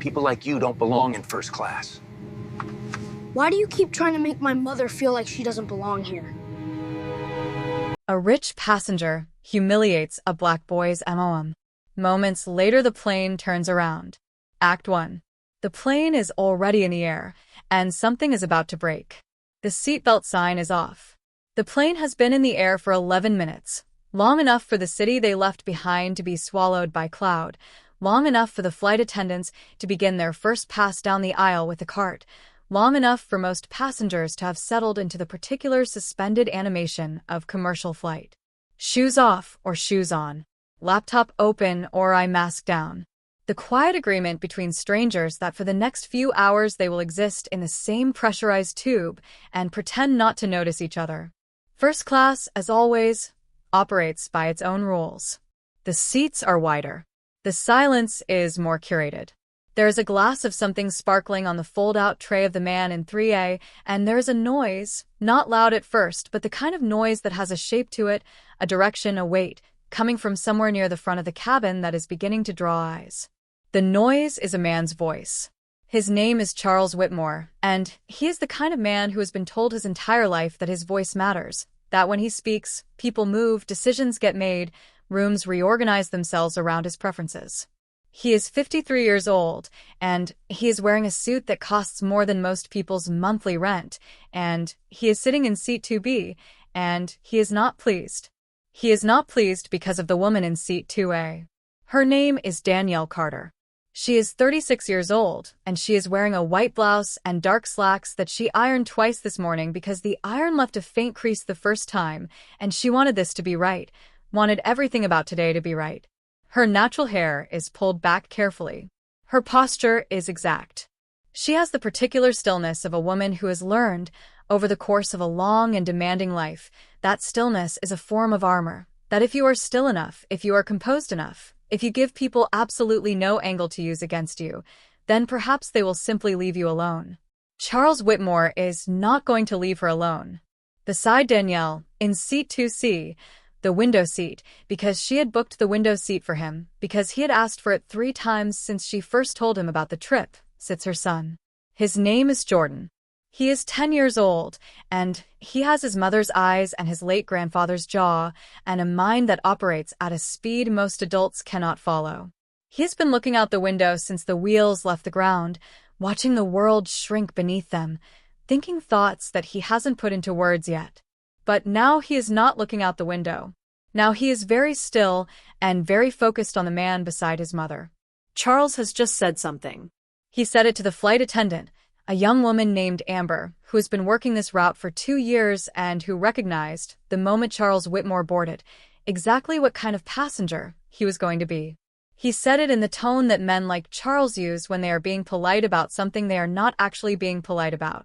People like you don't belong in first class. Why do you keep trying to make my mother feel like she doesn't belong here? A rich passenger humiliates a black boy's MOM. Moments later, the plane turns around. Act 1. The plane is already in the air, and something is about to break. The seatbelt sign is off. The plane has been in the air for 11 minutes, long enough for the city they left behind to be swallowed by cloud, long enough for the flight attendants to begin their first pass down the aisle with the cart, long enough for most passengers to have settled into the particular suspended animation of commercial flight. Shoes off or shoes on. Laptop open or eye mask down. The quiet agreement between strangers that for the next few hours they will exist in the same pressurized tube and pretend not to notice each other. First class, as always, operates by its own rules. The seats are wider. The silence is more curated. There is a glass of something sparkling on the fold-out tray of the man in 3A, and there is a noise, not loud at first, but the kind of noise that has a shape to it, a direction, a weight, coming from somewhere near the front of the cabin that is beginning to draw eyes. The noise is a man's voice. His name is Charles Whitmore, and he is the kind of man who has been told his entire life that his voice matters, that when he speaks, people move, decisions get made, rooms reorganize themselves around his preferences. He is 53 years old, and he is wearing a suit that costs more than most people's monthly rent, and he is sitting in seat 2B, and he is not pleased. He is not pleased because of the woman in seat 2A. Her name is Danielle Carter. She is 36 years old, and she is wearing a white blouse and dark slacks that she ironed twice this morning because the iron left a faint crease the first time, and she wanted this to be right, wanted everything about today to be right. Her natural hair is pulled back carefully. Her posture is exact. She has the particular stillness of a woman who has learned, over the course of a long and demanding life, that stillness is a form of armor, that if you are still enough, if you are composed enough, if you give people absolutely no angle to use against you, then perhaps they will simply leave you alone. Charles Whitmore is not going to leave her alone. Beside Danielle, in seat 2C, the window seat, because she had booked the window seat for him, because he had asked for it 3 times since she first told him about the trip, sits her son. His name is Jordan. He is 10 years old, and he has his mother's eyes and his late grandfather's jaw, and a mind that operates at a speed most adults cannot follow. He has been looking out the window since the wheels left the ground, watching the world shrink beneath them, thinking thoughts that he hasn't put into words yet. But now he is not looking out the window. Now he is very still and very focused on the man beside his mother. Charles has just said something. He said it to the flight attendant, a young woman named Amber, who has been working this route for 2 years and who recognized, the moment Charles Whitmore boarded, exactly what kind of passenger he was going to be. He said it in the tone that men like Charles use when they are being polite about something they are not actually being polite about.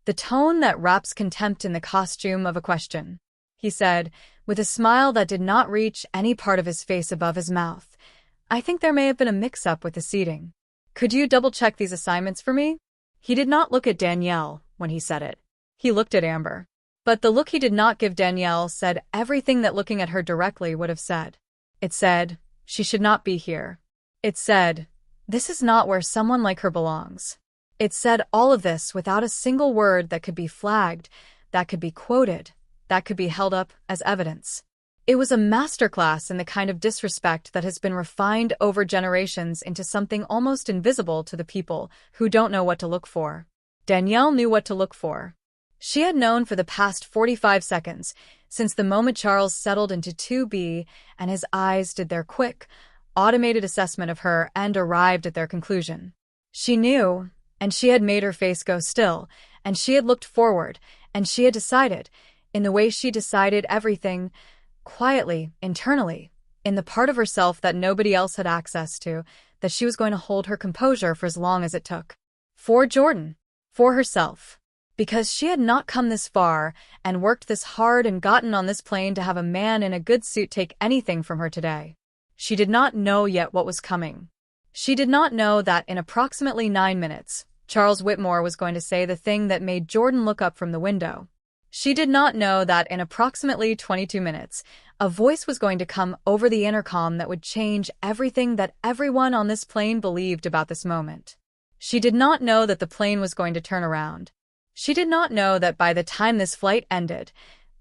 The tone that wraps contempt in the costume of a question. He said, with a smile that did not reach any part of his face above his mouth, "I think there may have been a mix-up with the seating. Could you double-check these assignments for me?" He did not look at Danielle when he said it. He looked at Amber. But the look he did not give Danielle said everything that looking at her directly would have said. It said, she should not be here. It said, this is not where someone like her belongs. It said all of this without a single word that could be flagged, that could be quoted, that could be held up as evidence. It was a masterclass in the kind of disrespect that has been refined over generations into something almost invisible to the people who don't know what to look for. Danielle knew what to look for. She had known for the past 45 seconds, since the moment Charles settled into 2B and his eyes did their quick, automated assessment of her and arrived at their conclusion. She knew, and she had made her face go still, and she had looked forward, and she had decided, in the way she decided everything, quietly, internally, in the part of herself that nobody else had access to, that she was going to hold her composure for as long as it took. For Jordan. For herself. Because she had not come this far and worked this hard and gotten on this plane to have a man in a good suit take anything from her today. She did not know yet what was coming. She did not know that in approximately 9 minutes, Charles Whitmore was going to say the thing that made Jordan look up from the window. She did not know that in approximately 22 minutes, a voice was going to come over the intercom that would change everything that everyone on this plane believed about this moment. She did not know that the plane was going to turn around. She did not know that by the time this flight ended,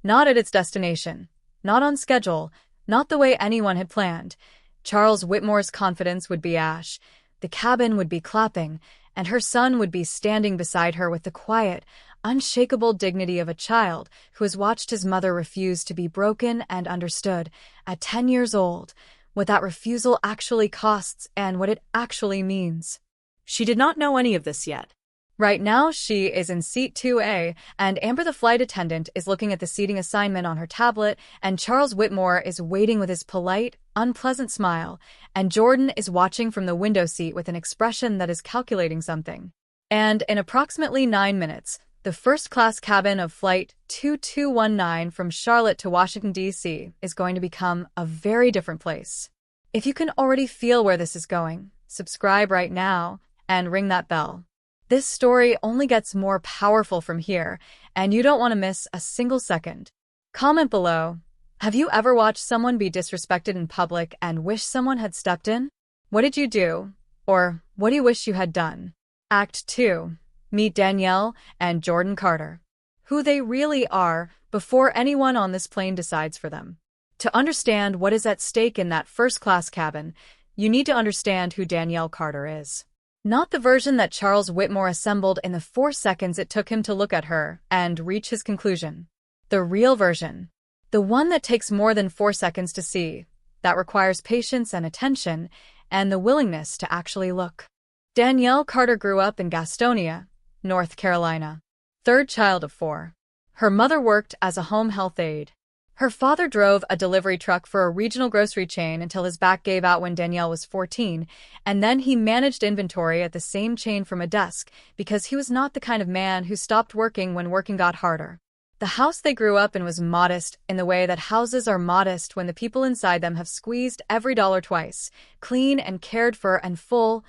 not at its destination, not on schedule, not the way anyone had planned, Charles Whitmore's confidence would be ash, the cabin would be clapping, and her son would be standing beside her with the quiet, unshakable dignity of a child who has watched his mother refuse to be broken and understood at 10 years old, what that refusal actually costs and what it actually means. She did not know any of this yet. Right now, she is in seat 2A, and Amber, the flight attendant, is looking at the seating assignment on her tablet, and Charles Whitmore is waiting with his polite, unpleasant smile, and Jordan is watching from the window seat with an expression that is calculating something. And in approximately 9 minutes, the first-class cabin of Flight 2219 from Charlotte to Washington, D.C. is going to become a very different place. If you can already feel where this is going, subscribe right now and ring that bell. This story only gets more powerful from here, and you don't want to miss a single second. Comment below. Have you ever watched someone be disrespected in public and wish someone had stepped in? What did you do? Or what do you wish you had done? Act 2. Meet Danielle and Jordan Carter. Who they really are before anyone on this plane decides for them. To understand what is at stake in that first-class cabin, you need to understand who Danielle Carter is. Not the version that Charles Whitmore assembled in the 4 seconds it took him to look at her and reach his conclusion. The real version. The one that takes more than 4 seconds to see, that requires patience and attention, and the willingness to actually look. Danielle Carter grew up in Gastonia, North Carolina. Third child of 4. Her mother worked as a home health aide. Her father drove a delivery truck for a regional grocery chain until his back gave out when Danielle was 14, and then he managed inventory at the same chain from a desk because he was not the kind of man who stopped working when working got harder. The house they grew up in was modest in the way that houses are modest when the people inside them have squeezed every dollar twice, clean and cared for and full,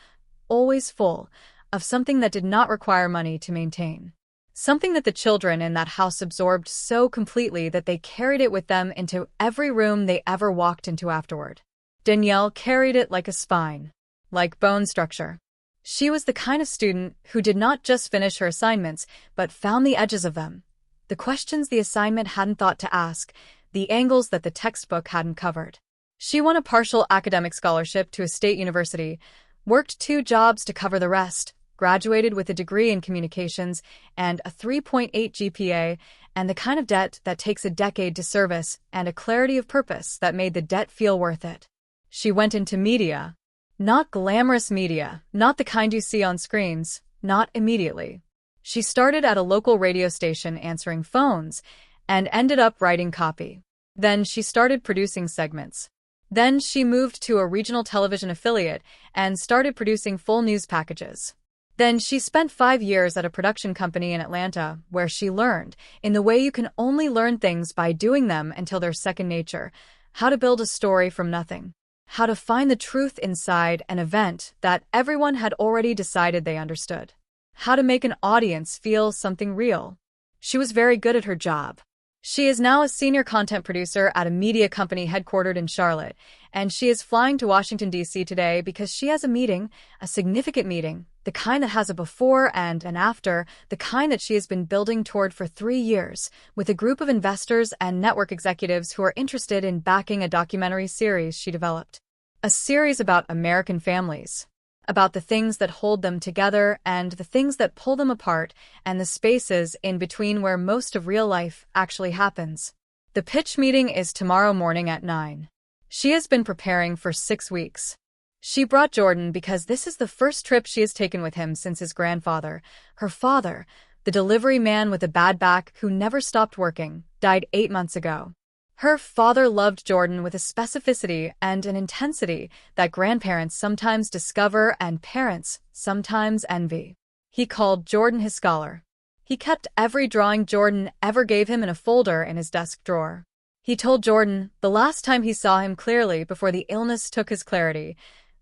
always full, of something that did not require money to maintain. Something that the children in that house absorbed so completely that they carried it with them into every room they ever walked into afterward. Danielle carried it like a spine, like bone structure. She was the kind of student who did not just finish her assignments, but found the edges of them. The questions the assignment hadn't thought to ask, the angles that the textbook hadn't covered. She won a partial academic scholarship to a state university, worked 2 jobs to cover the rest, graduated with a degree in communications and a 3.8 GPA, and the kind of debt that takes a decade to service and a clarity of purpose that made the debt feel worth it. She went into media. Not glamorous media, not the kind you see on screens, not immediately. She started at a local radio station answering phones and ended up writing copy. Then she started producing segments. Then she moved to a regional television affiliate and started producing full news packages. Then she spent 5 years at a production company in Atlanta, where she learned, in the way you can only learn things by doing them until they're second nature, how to build a story from nothing, how to find the truth inside an event that everyone had already decided they understood, how to make an audience feel something real. She was very good at her job. She is now a senior content producer at a media company headquartered in Charlotte, and she is flying to Washington, D.C. today because she has a meeting, a significant meeting, the kind that has a before and an after, the kind that she has been building toward for 3 years, with a group of investors and network executives who are interested in backing a documentary series she developed. A series about American families. About the things that hold them together and the things that pull them apart and the spaces in between where most of real life actually happens. The pitch meeting is tomorrow morning at 9. She has been preparing for 6 weeks. She brought Jordan because this is the first trip she has taken with him since his grandfather, her father, the delivery man with a bad back who never stopped working, died 8 months ago. Her father loved Jordan with a specificity and an intensity that grandparents sometimes discover and parents sometimes envy. He called Jordan his scholar. He kept every drawing Jordan ever gave him in a folder in his desk drawer. He told Jordan, the last time he saw him clearly before the illness took his clarity,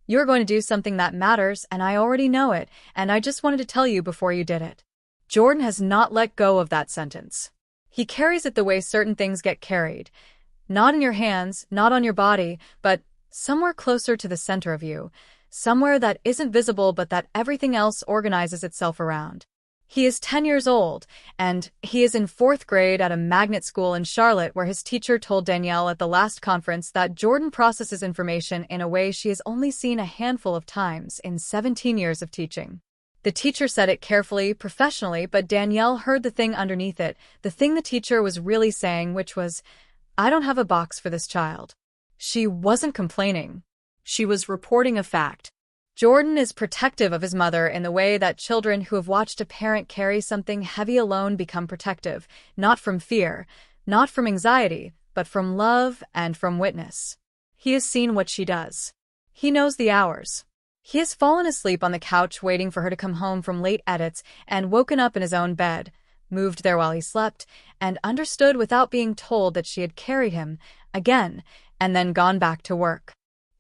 "You're going to do something that matters, and I already know it, and I just wanted to tell you before you did it." Jordan has not let go of that sentence. He carries it the way certain things get carried. Not in your hands, not on your body, but somewhere closer to the center of you. somewhere that isn't visible but that everything else organizes itself around. He is 10 years old, and he is in 4th grade at a magnet school in Charlotte where his teacher told Danielle at the last conference that Jordan processes information in a way she has only seen a handful of times in 17 years of teaching. The teacher said it carefully, professionally, but Danielle heard the thing underneath it, the thing the teacher was really saying, which was, "I don't have a box for this child." She wasn't complaining. She was reporting a fact. Jordan is protective of his mother in the way that children who have watched a parent carry something heavy alone become protective, not from fear, not from anxiety, but from love and from witness. He has seen what she does. He knows the hours. He has fallen asleep on the couch waiting for her to come home from late edits and woken up in his own bed, moved there while he slept, and understood without being told that she had carried him, again, and then gone back to work.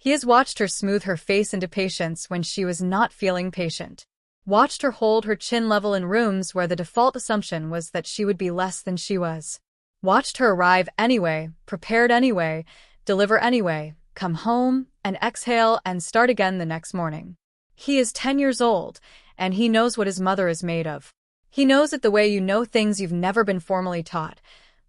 He has watched her smooth her face into patience when she was not feeling patient. Watched her hold her chin level in rooms where the default assumption was that she would be less than she was. Watched her arrive anyway, prepared anyway, deliver anyway, come home, and exhale and start again the next morning. He is 10 years old, and he knows what his mother is made of. He knows it the way you know things you've never been formally taught,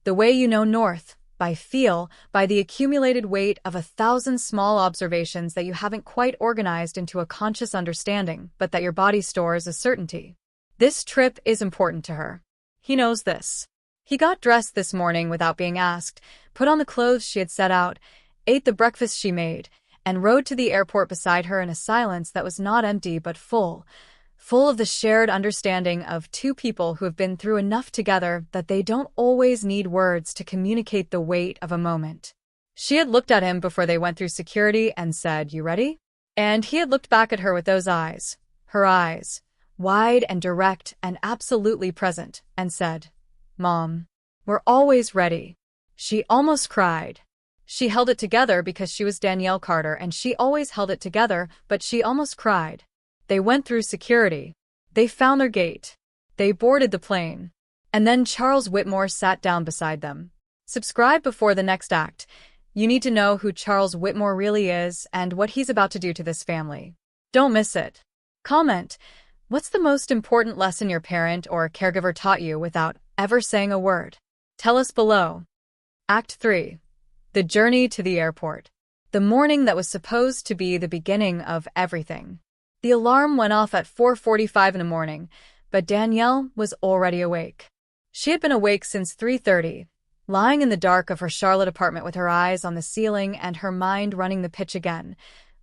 the way you know north, by feel, by the accumulated weight of 1,000 small observations that you haven't quite organized into a conscious understanding, but that your body stores as certainty. This trip is important to her. He knows this. He got dressed this morning without being asked, put on the clothes she had set out, ate the breakfast she made, and rode to the airport beside her in a silence that was not empty but full of the shared understanding of two people who have been through enough together that they don't always need words to communicate the weight of a moment. She had looked at him before they went through security and said, "You ready?" And he had looked back at her with those eyes, her eyes, wide and direct and absolutely present, and said, "Mom, we're always ready." She almost cried. She held it together because she was Danielle Carter, and she always held it together, but she almost cried. They went through security. They found their gate. They boarded the plane. And then Charles Whitmore sat down beside them. Subscribe before the next act. You need to know who Charles Whitmore really is and what he's about to do to this family. Don't miss it. Comment, what's the most important lesson your parent or caregiver taught you without ever saying a word? Tell us below. Act 3. The journey to the airport. The morning that was supposed to be the beginning of everything. The alarm went off at 4:45 in the morning, but Danielle was already awake. She had been awake since 3:30, lying in the dark of her Charlotte apartment with her eyes on the ceiling and her mind running the pitch again.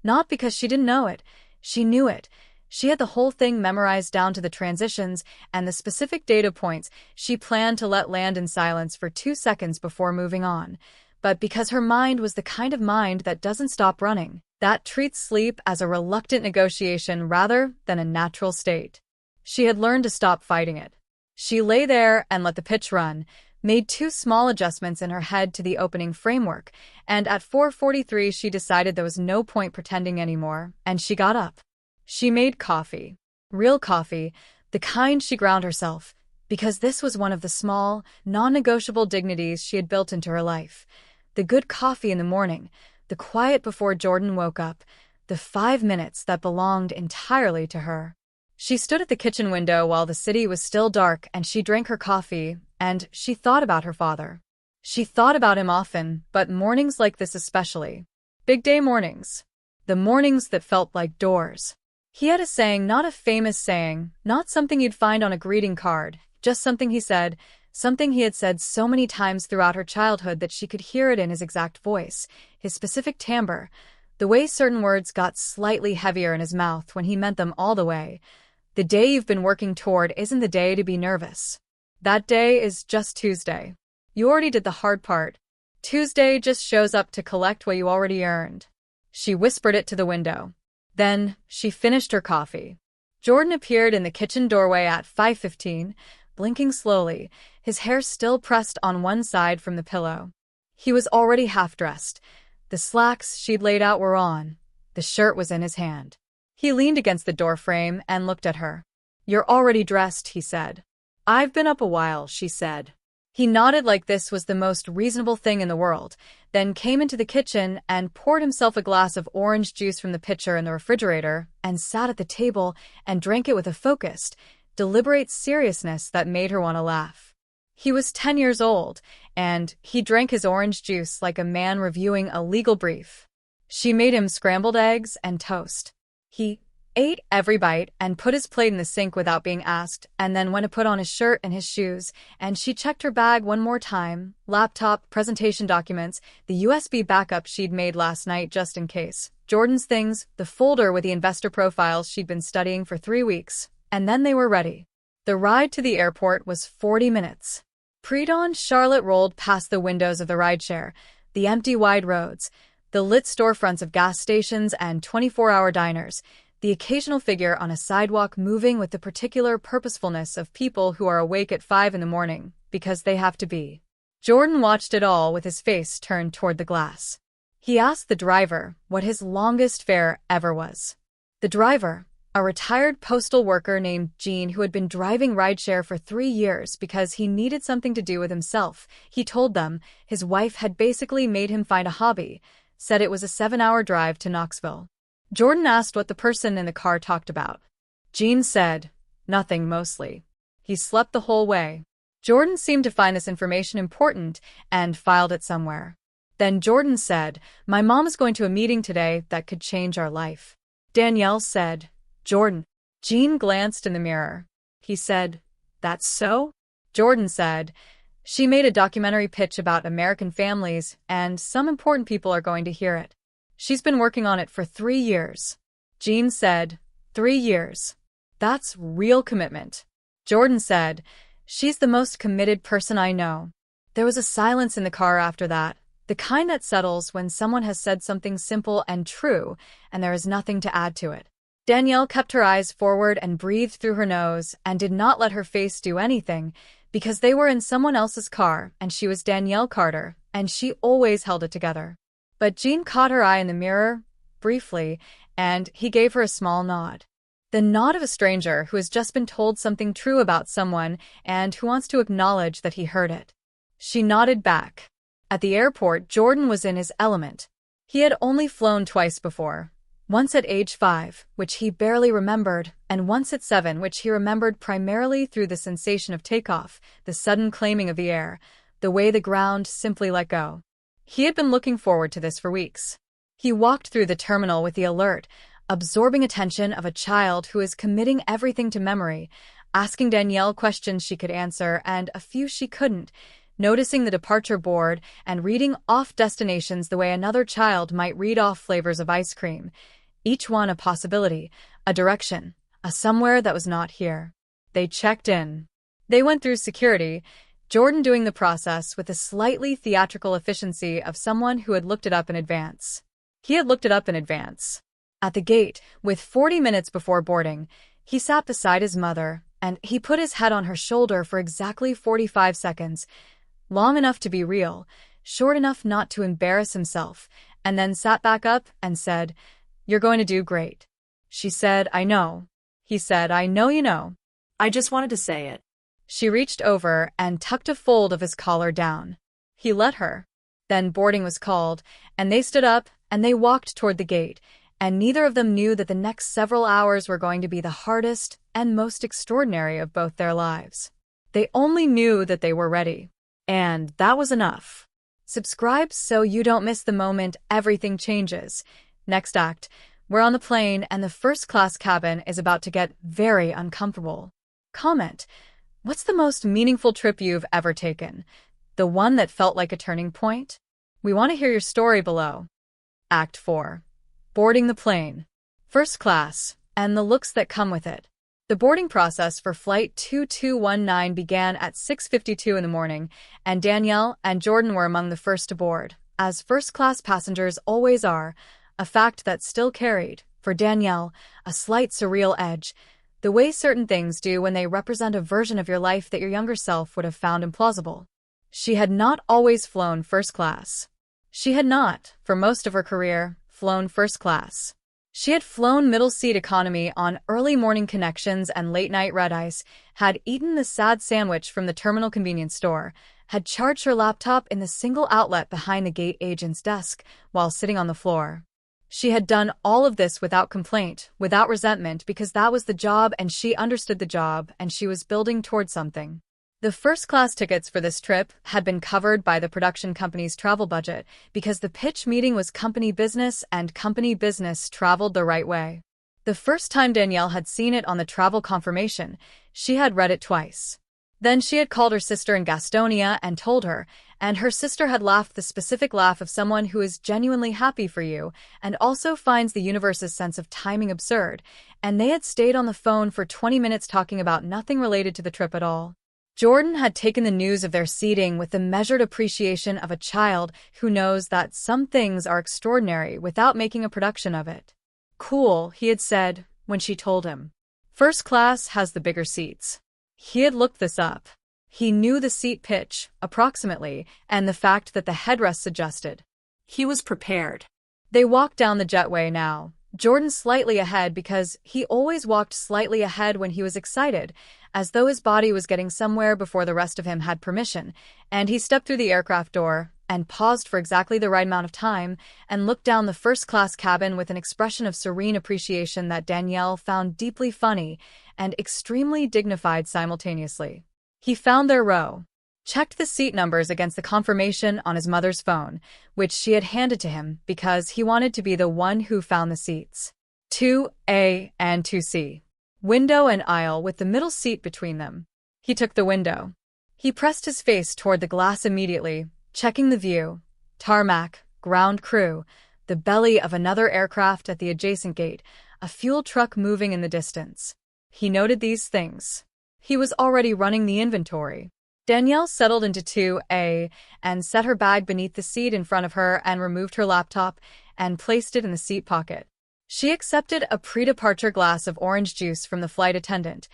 Not because she didn't know it. She knew it. She had the whole thing memorized down to the transitions and the specific data points she planned to let land in silence for 2 seconds before moving on. But because her mind was the kind of mind that doesn't stop running, that treats sleep as a reluctant negotiation rather than a natural state. She had learned to stop fighting it. She lay there and let the pitch run, made 2 small adjustments in her head to the opening framework, and at 4:43 she decided there was no point pretending anymore, and she got up. She made coffee. Real coffee, the kind she ground herself, because this was one of the small, non-negotiable dignities she had built into her life. The good coffee in the morning, the quiet before Jordan woke up, the 5 minutes that belonged entirely to her. She stood at the kitchen window while the city was still dark, and she drank her coffee, and she thought about her father. She thought about him often, but mornings like this especially. Big day mornings. The mornings that felt like doors. He had a saying, not a famous saying, not something you'd find on a greeting card, just something he said, something he had said so many times throughout her childhood that she could hear it in his exact voice, his specific timbre, the way certain words got slightly heavier in his mouth when he meant them all the way. The day you've been working toward isn't the day to be nervous. That day is just Tuesday. You already did the hard part. Tuesday just shows up to collect what you already earned. She whispered it to the window. Then, she finished her coffee. Jordan appeared in the kitchen doorway at 5:15, blinking slowly, his hair still pressed on one side from the pillow. He was already half-dressed. The slacks she'd laid out were on. The shirt was in his hand. He leaned against the doorframe and looked at her. "You're already dressed," he said. "I've been up a while," she said. He nodded like this was the most reasonable thing in the world, then came into the kitchen and poured himself a glass of orange juice from the pitcher in the refrigerator and sat at the table and drank it with a focused, deliberate seriousness that made her want to laugh. He was 10 years old, and he drank his orange juice like a man reviewing a legal brief. She made him scrambled eggs and toast. He ate every bite and put his plate in the sink without being asked, and then went to put on his shirt and his shoes, and she checked her bag one more time, laptop, presentation documents, the USB backup she'd made last night just in case, Jordan's things, the folder with the investor profiles she'd been studying for 3 weeks, and then they were ready. The ride to the airport was 40 minutes. Pre-dawn, Charlotte rolled past the windows of the rideshare, the empty wide roads, the lit storefronts of gas stations and 24-hour diners, the occasional figure on a sidewalk moving with the particular purposefulness of people who are awake at 5 in the morning, because they have to be. Jordan watched it all with his face turned toward the glass. He asked the driver what his longest fare ever was. The driver, a retired postal worker named Gene who had been driving rideshare for 3 years because he needed something to do with himself, he told them his wife had basically made him find a hobby, said it was a 7-hour drive to Knoxville. Jordan asked what the person in the car talked about. Gene said, nothing mostly. He slept the whole way. Jordan seemed to find this information important and filed it somewhere. Then Jordan said, my mom is going to a meeting today that could change our life. Danielle said, Jordan. Gene glanced in the mirror. He said, that's so? Jordan said, she made a documentary pitch about American families and some important people are going to hear it. She's been working on it for 3 years. Gene said, 3 years. That's real commitment. Jordan said, she's the most committed person I know. There was a silence in the car after that, the kind that settles when someone has said something simple and true, and there is nothing to add to it. Danielle kept her eyes forward and breathed through her nose and did not let her face do anything, because they were in someone else's car and she was Danielle Carter, and she always held it together. But Gene caught her eye in the mirror, briefly, and he gave her a small nod. The nod of a stranger who has just been told something true about someone and who wants to acknowledge that he heard it. She nodded back. At the airport, Jordan was in his element. He had only flown twice before. Once at age 5, which he barely remembered, and once at 7, which he remembered primarily through the sensation of takeoff, the sudden claiming of the air, the way the ground simply let go. He had been looking forward to this for weeks. He walked through the terminal with the alert, absorbing attention of a child who is committing everything to memory, asking Danielle questions she could answer and a few she couldn't, noticing the departure board and reading off destinations the way another child might read off flavors of ice cream, each one a possibility, a direction, a somewhere that was not here. They checked in. They went through security, Jordan doing the process with the slightly theatrical efficiency of someone who had looked it up in advance. He had looked it up in advance. At the gate, with 40 minutes before boarding, he sat beside his mother, and he put his head on her shoulder for exactly 45 seconds, long enough to be real, short enough not to embarrass himself, and then sat back up and said, you're going to do great. She said, I know. He said, I know you know. I just wanted to say it. She reached over and tucked a fold of his collar down. He let her. Then boarding was called, and they stood up and they walked toward the gate, and neither of them knew that the next several hours were going to be the hardest and most extraordinary of both their lives. They only knew that they were ready. And that was enough. Subscribe so you don't miss the moment everything changes. Next act, we're on the plane and the first-class cabin is about to get very uncomfortable. Comment. What's the most meaningful trip you've ever taken? The one that felt like a turning point? We want to hear your story below. Act 4. Boarding the plane. First class, and the looks that come with it. The boarding process for Flight 2219 began at 6:52 in the morning, and Danielle and Jordan were among the first to board, as first-class passengers always are, a fact that still carried, for Danielle, a slight surreal edge, the way certain things do when they represent a version of your life that your younger self would have found implausible. She had not always flown first class. She had not, for most of her career, flown first class. She had flown middle-seat economy on early morning connections and late-night red-ice, had eaten the sad sandwich from the terminal convenience store, had charged her laptop in the single outlet behind the gate agent's desk while sitting on the floor. She had done all of this without complaint, without resentment, because that was the job and she understood the job and she was building towards something. The first-class tickets for this trip had been covered by the production company's travel budget because the pitch meeting was company business and company business traveled the right way. The first time Danielle had seen it on the travel confirmation, she had read it twice. Then she had called her sister in Gastonia and told her, and her sister had laughed the specific laugh of someone who is genuinely happy for you and also finds the universe's sense of timing absurd, and they had stayed on the phone for 20 minutes talking about nothing related to the trip at all. Jordan had taken the news of their seating with the measured appreciation of a child who knows that some things are extraordinary without making a production of it. Cool, he had said, when she told him. First class has the bigger seats. He had looked this up. He knew the seat pitch, approximately, and the fact that the headrest suggested. He was prepared. They walked down the jetway now, Jordan slightly ahead because he always walked slightly ahead when he was excited, as though his body was getting somewhere before the rest of him had permission, and he stepped through the aircraft door and paused for exactly the right amount of time and looked down the first-class cabin with an expression of serene appreciation that Danielle found deeply funny and extremely dignified simultaneously. He found their row, checked the seat numbers against the confirmation on his mother's phone, which she had handed to him because he wanted to be the one who found the seats. 2A and 2C. Window and aisle with the middle seat between them. He took the window. He pressed his face toward the glass immediately, checking the view. Tarmac, ground crew, the belly of another aircraft at the adjacent gate, a fuel truck moving in the distance. He noted these things. He was already running the inventory. Danielle settled into 2A and set her bag beneath the seat in front of her and removed her laptop and placed it in the seat pocket. She accepted a pre-departure glass of orange juice from the flight attendant,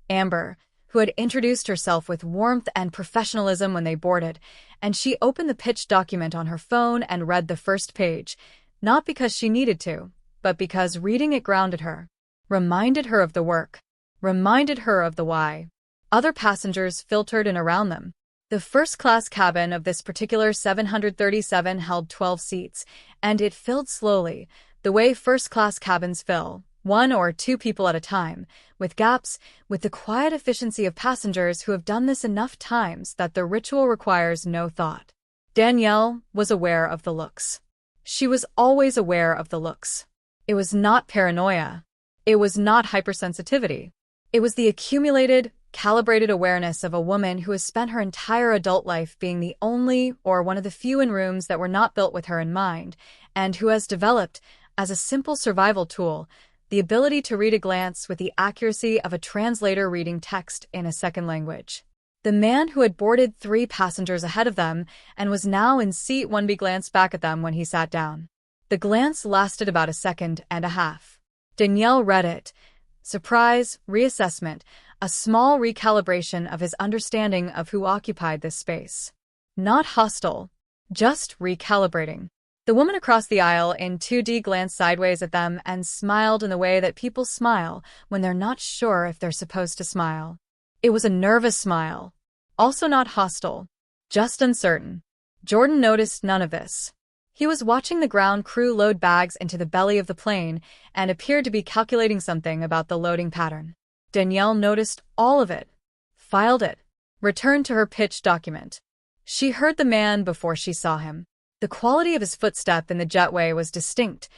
Amber, who had introduced herself with warmth and professionalism when they boarded, and she opened the pitch document on her phone and read the first page, not because she needed to, but because reading it grounded her, reminded her of the work, reminded her of the why. Other passengers filtered in around them. The first-class cabin of this particular 737 held 12 seats, and it filled slowly, the way first-class cabins fill, one or two people at a time, with gaps, with the quiet efficiency of passengers who have done this enough times that the ritual requires no thought. Danielle was aware of the looks. She was always aware of the looks. It was not paranoia. It was not hypersensitivity. It was the accumulated, calibrated awareness of a woman who has spent her entire adult life being the only or one of the few in rooms that were not built with her in mind, and who has developed, as a simple survival tool, the ability to read a glance with the accuracy of a translator reading text in a second language. The man who had boarded 3 passengers ahead of them and was now in seat 1B glanced back at them when he sat down. The glance lasted about a second and a half. Danielle read it. Surprise, reassessment, a small recalibration of his understanding of who occupied this space. Not hostile, just recalibrating. The woman across the aisle in 2D glanced sideways at them and smiled in the way that people smile when they're not sure if they're supposed to smile. It was a nervous smile. Also not hostile. Just uncertain. Jordan noticed none of this. He was watching the ground crew load bags into the belly of the plane and appeared to be calculating something about the loading pattern. Danielle noticed all of it. Filed it. Returned to her pitch document. She heard the man before she saw him. The quality of his footstep in the jetway was distinct,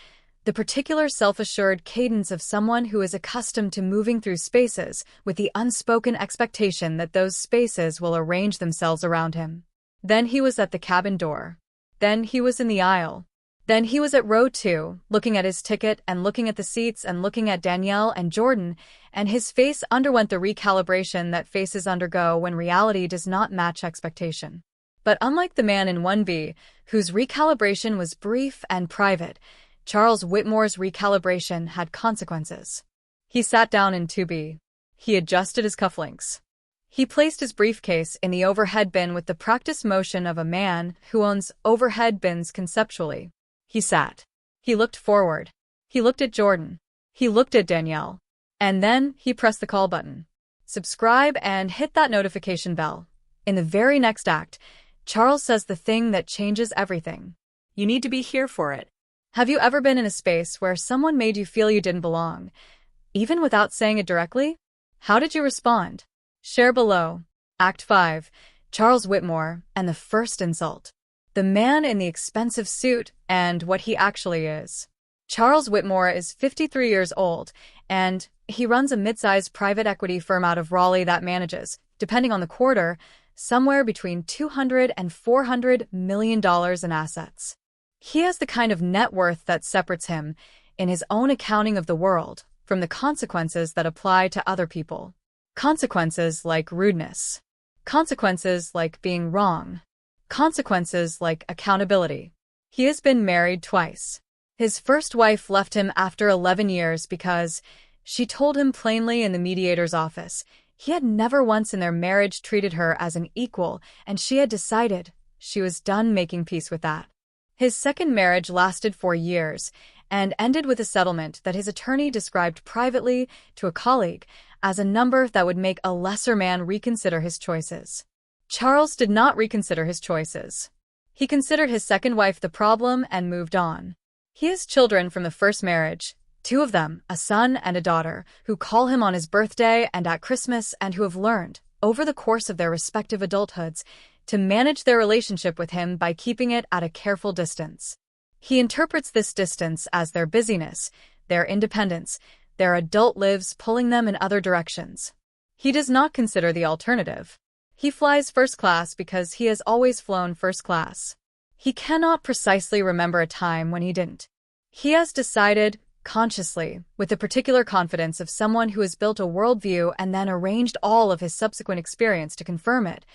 the particular self-assured cadence of someone who is accustomed to moving through spaces with the unspoken expectation that those spaces will arrange themselves around him. Then he was at the cabin door. Then he was in the aisle. Then he was at row 2, looking at his ticket and looking at the seats and looking at Danielle and Jordan, and his face underwent the recalibration that faces undergo when reality does not match expectation. But unlike the man in 1B, whose recalibration was brief and private, Charles Whitmore's recalibration had consequences. He sat down in 2B. He adjusted his cufflinks. He placed his briefcase in the overhead bin with the practiced motion of a man who owns overhead bins conceptually. He sat. He looked forward. He looked at Jordan. He looked at Danielle. And then he pressed the call button. Subscribe and hit that notification bell. In the very next act, Charles says the thing that changes everything. You need to be here for it. Have you ever been in a space where someone made you feel you didn't belong, even without saying it directly? How did you respond? Share below. Act 5. Charles Whitmore and the first insult. The man in the expensive suit and what he actually is. Charles Whitmore is 53 years old, and he runs a mid-sized private equity firm out of Raleigh that manages, depending on the quarter, somewhere between $200 and $400 million in assets. He has the kind of net worth that separates him, in his own accounting of the world, from the consequences that apply to other people. Consequences like rudeness. Consequences like being wrong. Consequences like accountability. He has been married twice. His first wife left him after 11 years because she told him plainly in the mediator's office he had never once in their marriage treated her as an equal, and she had decided she was done making peace with that. His second marriage lasted 4 years and ended with a settlement that his attorney described privately to a colleague as a number that would make a lesser man reconsider his choices. Charles did not reconsider his choices. He considered his second wife the problem and moved on. He has children from the first marriage, 2 of them, a son and a daughter, who call him on his birthday and at Christmas and who have learned, over the course of their respective adulthoods, to manage their relationship with him by keeping it at a careful distance. He interprets this distance as their busyness, their independence, their adult lives pulling them in other directions. He does not consider the alternative. He flies first class because he has always flown first class. He cannot precisely remember a time when he didn't. He has decided, consciously, with the particular confidence of someone who has built a worldview and then arranged all of his subsequent experience to confirm it,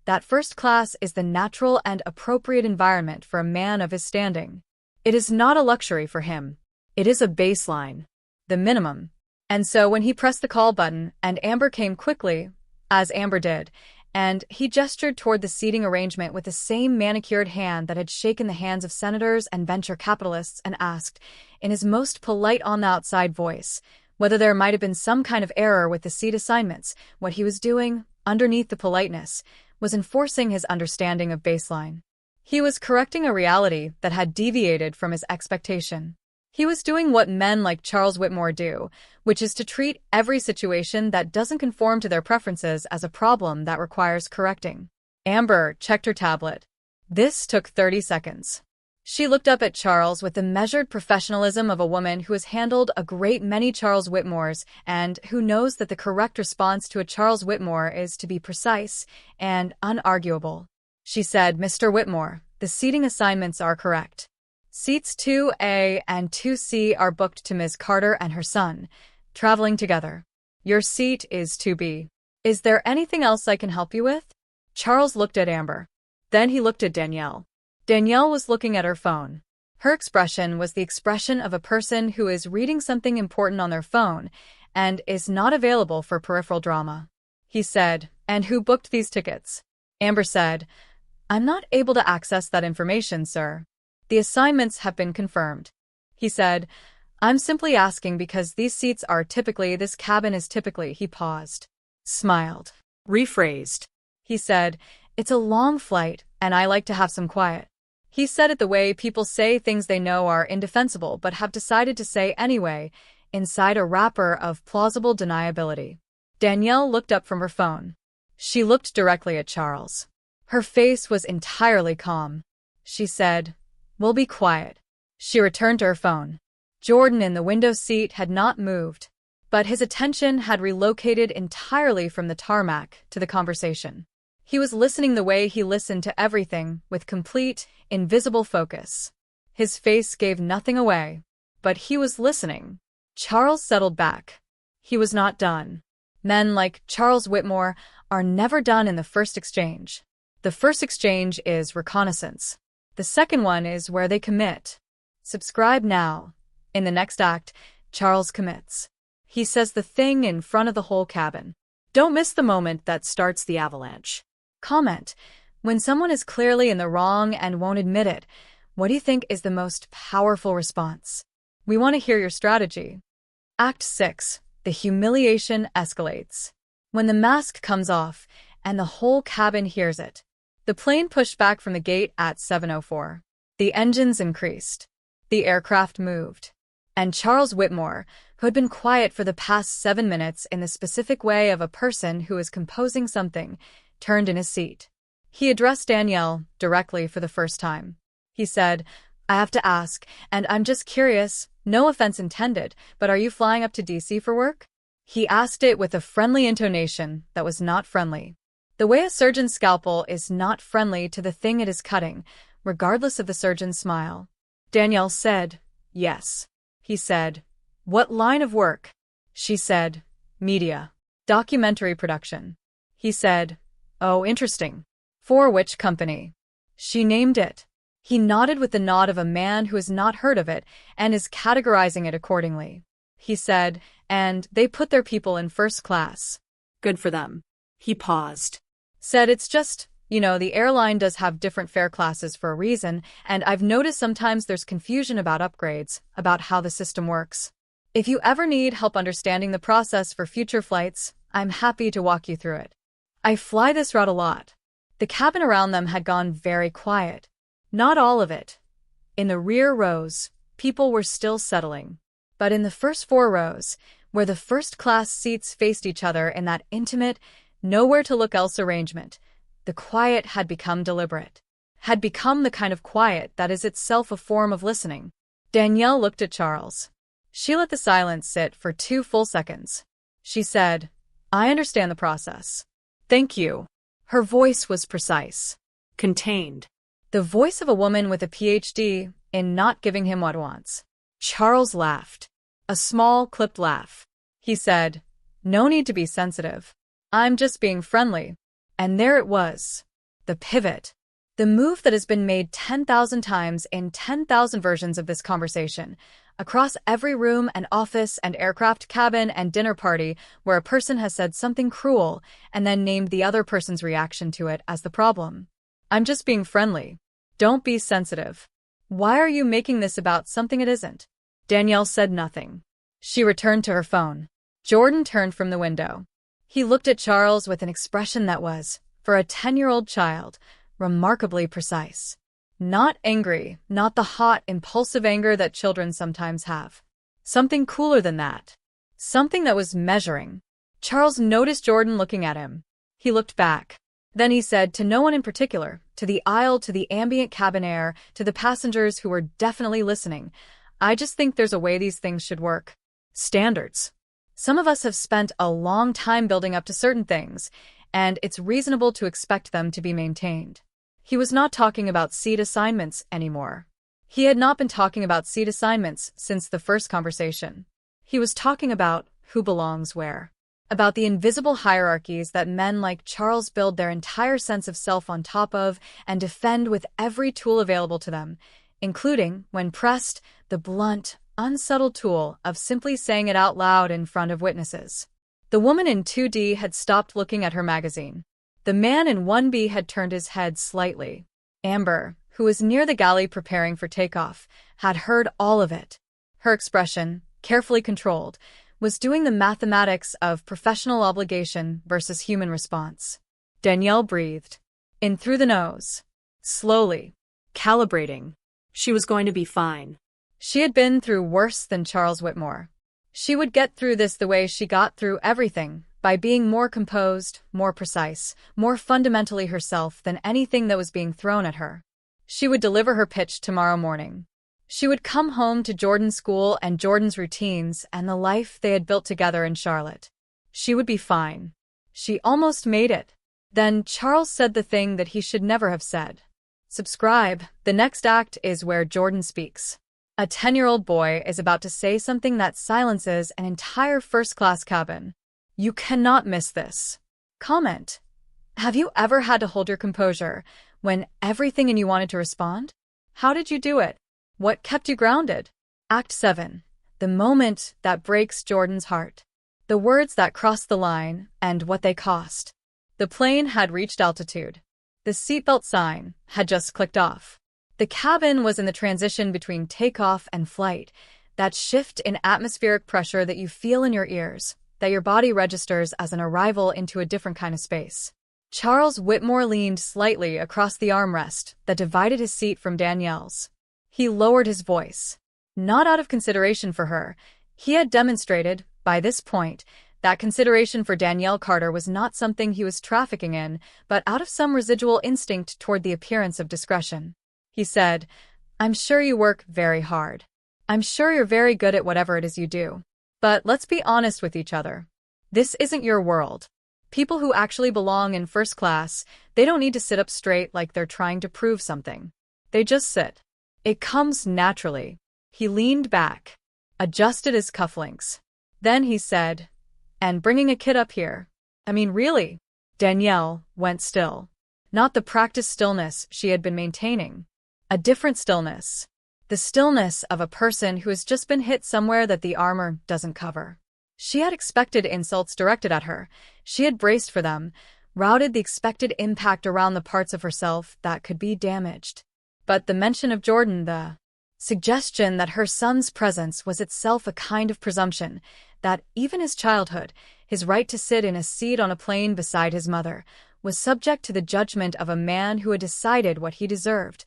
that first class is the natural and appropriate environment for a man of his standing. It is not a luxury for him. It is a baseline, the minimum. And so when he pressed the call button and Amber came quickly, as Amber did, and he gestured toward the seating arrangement with the same manicured hand that had shaken the hands of senators and venture capitalists and asked, in his most polite on-the-outside voice, whether there might have been some kind of error with the seat assignments, what he was doing, underneath the politeness, was enforcing his understanding of baseline. He was correcting a reality that had deviated from his expectation. He was doing what men like Charles Whitmore do, which is to treat every situation that doesn't conform to their preferences as a problem that requires correcting. Amber checked her tablet. This took 30 seconds. She looked up at Charles with the measured professionalism of a woman who has handled a great many Charles Whitmores and who knows that the correct response to a Charles Whitmore is to be precise and unarguable. She said, "Mr. Whitmore, the seating assignments are correct. Seats 2A and 2C are booked to Ms. Carter and her son, traveling together. Your seat is 2B. Is there anything else I can help you with?" Charles looked at Amber. Then he looked at Danielle. Danielle was looking at her phone. Her expression was the expression of a person who is reading something important on their phone and is not available for peripheral drama. He said, "And who booked these tickets?" Amber said, "I'm not able to access that information, sir. The assignments have been confirmed." He said, "I'm simply asking because these seats are typically, this cabin is typically," he paused, smiled, Rephrased. he said, "It's a long flight, and I like to have some quiet." He said it the way people say things they know are indefensible but have decided to say anyway, inside a wrapper of plausible deniability. Danielle looked up from her phone. She looked directly at Charles. Her face was entirely calm. She said, "We'll be quiet." She returned to her phone. Jordan in the window seat had not moved, but his attention had relocated entirely from the tarmac to the conversation. He was listening the way he listened to everything, with complete, invisible focus. His face gave nothing away, but he was listening. Charles settled back. He was not done. Men like Charles Whitmore are never done in the first exchange. The first exchange is reconnaissance. The second one is where they commit. Subscribe now. In the next act, Charles commits. He says the thing in front of the whole cabin. Don't miss the moment that starts the avalanche. Comment. When someone is clearly in the wrong and won't admit it, what do you think is the most powerful response? We want to hear your strategy. Act 6. The humiliation escalates. When the mask comes off and the whole cabin hears it. The plane pushed back from the gate at 7:04. The engines increased. The aircraft moved. And Charles Whitmore, who had been quiet for the past 7 minutes in the specific way of a person who is composing something, turned in his seat. He addressed Danielle directly for the first time. He said, "I have to ask, and I'm just curious, no offense intended, but are you flying up to DC for work?" He asked it with a friendly intonation that was not friendly. The way a surgeon's scalpel is not friendly to the thing it is cutting, regardless of the surgeon's smile. Danielle said, "Yes." He said, "What line of work?" She said, "Media. Documentary production." He said, "Oh, interesting. For which company?" She named it. He nodded with the nod of a man who has not heard of it and is categorizing it accordingly. He said, "And they put their people in first class." Good for them. He paused. Said, "It's just, the airline does have different fare classes for a reason, and I've noticed sometimes there's confusion about upgrades, about how the system works. If you ever need help understanding the process for future flights, I'm happy to walk you through it. I fly this route a lot." The cabin around them had gone very quiet. Not all of it. In the rear rows, people were still settling. But in the first 4 rows, where the first-class seats faced each other in that intimate, nowhere-to-look-else arrangement, the quiet had become deliberate. Had become the kind of quiet that is itself a form of listening. Danielle looked at Charles. She let the silence sit for 2 full seconds. She said, "I understand the process. Thank you." Her voice was precise. Contained. The voice of a woman with a PhD in not giving him what he wants. Charles laughed. A small, clipped laugh. He said, "No need to be sensitive. I'm just being friendly." And there it was. The pivot. The move that has been made 10,000 times in 10,000 versions of this conversation, across every room and office and aircraft cabin and dinner party where a person has said something cruel and then named the other person's reaction to it as the problem. "I'm just being friendly. Don't be sensitive. Why are you making this about something it isn't?" Danielle said nothing. She returned to her phone. Jordan turned from the window. He looked at Charles with an expression that was, for a 10-year-old child, remarkably precise. Not angry, not the hot, impulsive anger that children sometimes have. Something cooler than that. Something that was measuring. Charles noticed Jordan looking at him. He looked back. Then he said, to no one in particular, to the aisle, to the ambient cabin air, to the passengers who were definitely listening, "I just think there's a way these things should work. Standards. Some of us have spent a long time building up to certain things, and it's reasonable to expect them to be maintained." He was not talking about seat assignments anymore. He had not been talking about seat assignments since the first conversation. He was talking about who belongs where. About the invisible hierarchies that men like Charles build their entire sense of self on top of and defend with every tool available to them, including, when pressed, the blunt, unsubtle tool of simply saying it out loud in front of witnesses. The woman in 2D had stopped looking at her magazine. The man in 1B had turned his head slightly. Amber, who was near the galley preparing for takeoff, had heard all of it. Her expression, carefully controlled, was doing the mathematics of professional obligation versus human response. Danielle breathed. In through the nose. Slowly. Calibrating. She was going to be fine. She had been through worse than Charles Whitmore. She would get through this the way she got through everything, by being more composed, more precise, more fundamentally herself than anything that was being thrown at her. She would deliver her pitch tomorrow morning. She would come home to Jordan's school and Jordan's routines and the life they had built together in Charlotte. She would be fine. She almost made it. Then Charles said the thing that he should never have said. Subscribe. The next act is where Jordan speaks. A 10-year-old boy is about to say something that silences an entire first-class cabin. You cannot miss this. Comment. Have you ever had to hold your composure when everything in you wanted to respond? How did you do it? What kept you grounded? Act 7. The moment that breaks Jordan's heart. The words that crossed the line and what they cost. The plane had reached altitude. The seatbelt sign had just clicked off. The cabin was in the transition between takeoff and flight, that shift in atmospheric pressure that you feel in your ears, that your body registers as an arrival into a different kind of space. Charles Whitmore leaned slightly across the armrest that divided his seat from Danielle's. He lowered his voice. Not out of consideration for her. He had demonstrated, by this point, that consideration for Danielle Carter was not something he was trafficking in, but out of some residual instinct toward the appearance of discretion. He said, "I'm sure you work very hard. I'm sure you're very good at whatever it is you do. But let's be honest with each other. This isn't your world. People who actually belong in first class, they don't need to sit up straight like they're trying to prove something. They just sit. It comes naturally." He leaned back, adjusted his cufflinks. Then he said, "And bringing a kid up here. I mean, really?" Danielle went still. Not the practiced stillness she had been maintaining. A different stillness. The stillness of a person who has just been hit somewhere that the armor doesn't cover. She had expected insults directed at her. She had braced for them, routed the expected impact around the parts of herself that could be damaged. But the mention of Jordan, the suggestion that her son's presence was itself a kind of presumption, that even his childhood, his right to sit in a seat on a plane beside his mother, was subject to the judgment of a man who had decided what he deserved,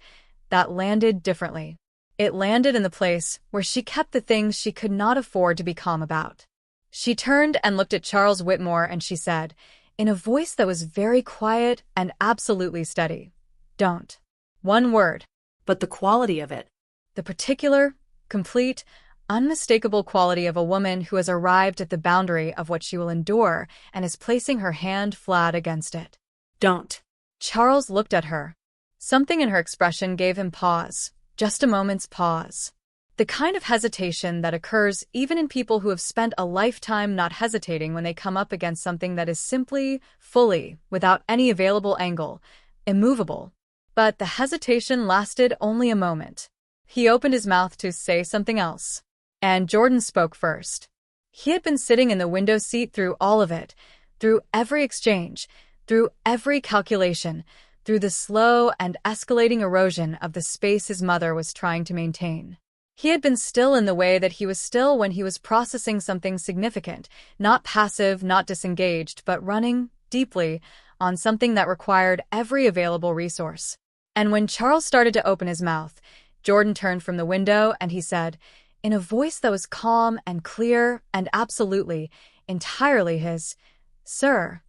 that landed differently. It landed in the place where she kept the things she could not afford to be calm about. She turned and looked at Charles Whitmore and she said, in a voice that was very quiet and absolutely steady, "Don't." One word. But the quality of it. The particular, complete, unmistakable quality of a woman who has arrived at the boundary of what she will endure and is placing her hand flat against it. "Don't." Charles looked at her. Something in her expression gave him pause, just a moment's pause. The kind of hesitation that occurs even in people who have spent a lifetime not hesitating when they come up against something that is simply, fully, without any available angle, immovable. But the hesitation lasted only a moment. He opened his mouth to say something else. And Jordan spoke first. He had been sitting in the window seat through all of it, through every exchange, through every calculation, through the slow and escalating erosion of the space his mother was trying to maintain. He had been still in the way that he was still when he was processing something significant, not passive, not disengaged, but running, deeply, on something that required every available resource. And when Charles started to open his mouth, Jordan turned from the window and he said, in a voice that was calm and clear and absolutely, entirely his, "Sir,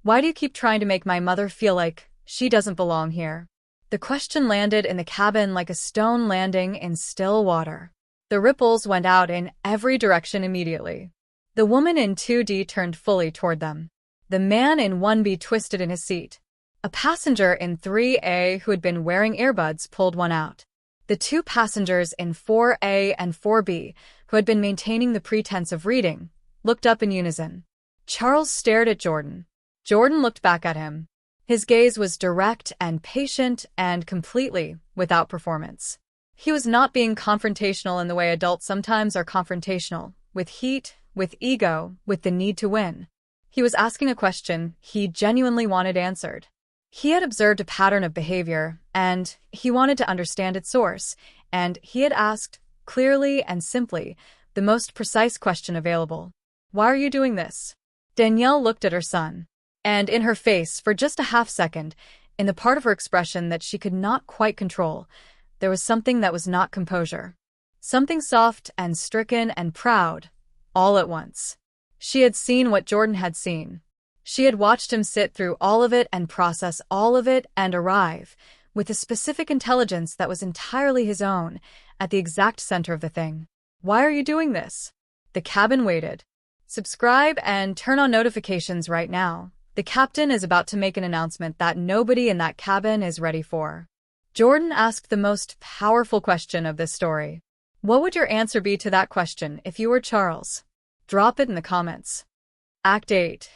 why do you keep trying to make my mother feel like she doesn't belong here?" The question landed in the cabin like a stone landing in still water. The ripples went out in every direction immediately. The woman in 2D turned fully toward them. The man in 1B twisted in his seat. A passenger in 3A who had been wearing earbuds pulled one out. The two passengers in 4A and 4B, who had been maintaining the pretense of reading, looked up in unison. Charles stared at Jordan. Jordan looked back at him. His gaze was direct and patient and completely without performance. He was not being confrontational in the way adults sometimes are confrontational, with heat, with ego, with the need to win. He was asking a question he genuinely wanted answered. He had observed a pattern of behavior, and he wanted to understand its source, and he had asked, clearly and simply, the most precise question available. "Why are you doing this?" Danielle looked at her son. And in her face, for just a half second, in the part of her expression that she could not quite control, there was something that was not composure. Something soft and stricken and proud, all at once. She had seen what Jordan had seen. She had watched him sit through all of it and process all of it and arrive, with a specific intelligence that was entirely his own, at the exact center of the thing. "Why are you doing this?" The cabin waited. "Subscribe and turn on notifications right now. The captain is about to make an announcement that nobody in that cabin is ready for." Jordan asked the most powerful question of this story. What would your answer be to that question if you were Charles? Drop it in the comments. Act 8.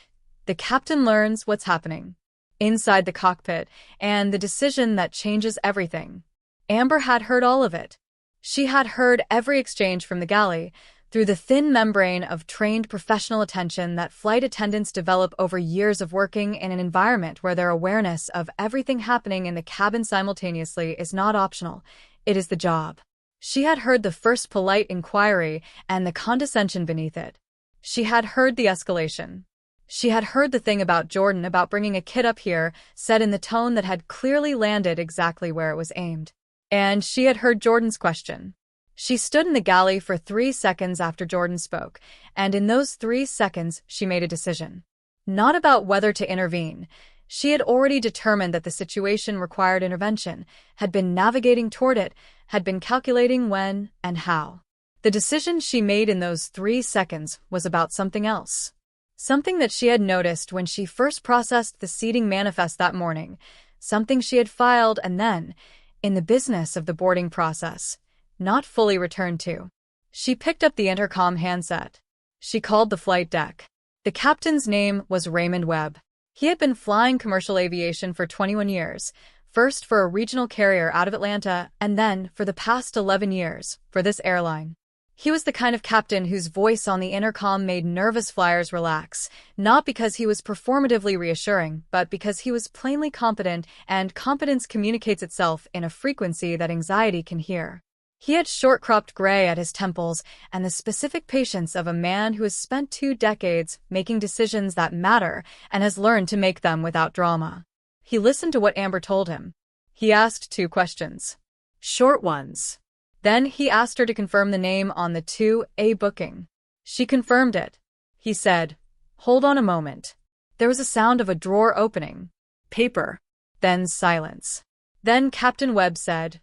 The captain learns what's happening inside the cockpit and the decision that changes everything. Amber had heard all of it. She had heard every exchange from the galley, through the thin membrane of trained professional attention that flight attendants develop over years of working in an environment where their awareness of everything happening in the cabin simultaneously is not optional, it is the job. She had heard the first polite inquiry and the condescension beneath it. She had heard the escalation. She had heard the thing about Jordan about bringing a kid up here, said in the tone that had clearly landed exactly where it was aimed. And she had heard Jordan's question. She stood in the galley for 3 seconds after Jordan spoke, and in those 3 seconds she made a decision. Not about whether to intervene. She had already determined that the situation required intervention, had been navigating toward it, had been calculating when and how. The decision she made in those 3 seconds was about something else. Something that she had noticed when she first processed the seating manifest that morning, something she had filed and then, in the business of the boarding process, not fully returned to. She picked up the intercom handset. She called the flight deck. The captain's name was Raymond Webb. He had been flying commercial aviation for 21 years, first for a regional carrier out of Atlanta and then, for the past 11 years, for this airline. He was the kind of captain whose voice on the intercom made nervous flyers relax, not because he was performatively reassuring, but because he was plainly competent, and competence communicates itself in a frequency that anxiety can hear. He had short-cropped gray at his temples and the specific patience of a man who has spent 2 decades making decisions that matter and has learned to make them without drama. He listened to what Amber told him. He asked 2 questions. Short ones. Then he asked her to confirm the name on the 2A booking. She confirmed it. He said, "Hold on a moment." There was a sound of a drawer opening. Paper. Then silence. Then Captain Webb said,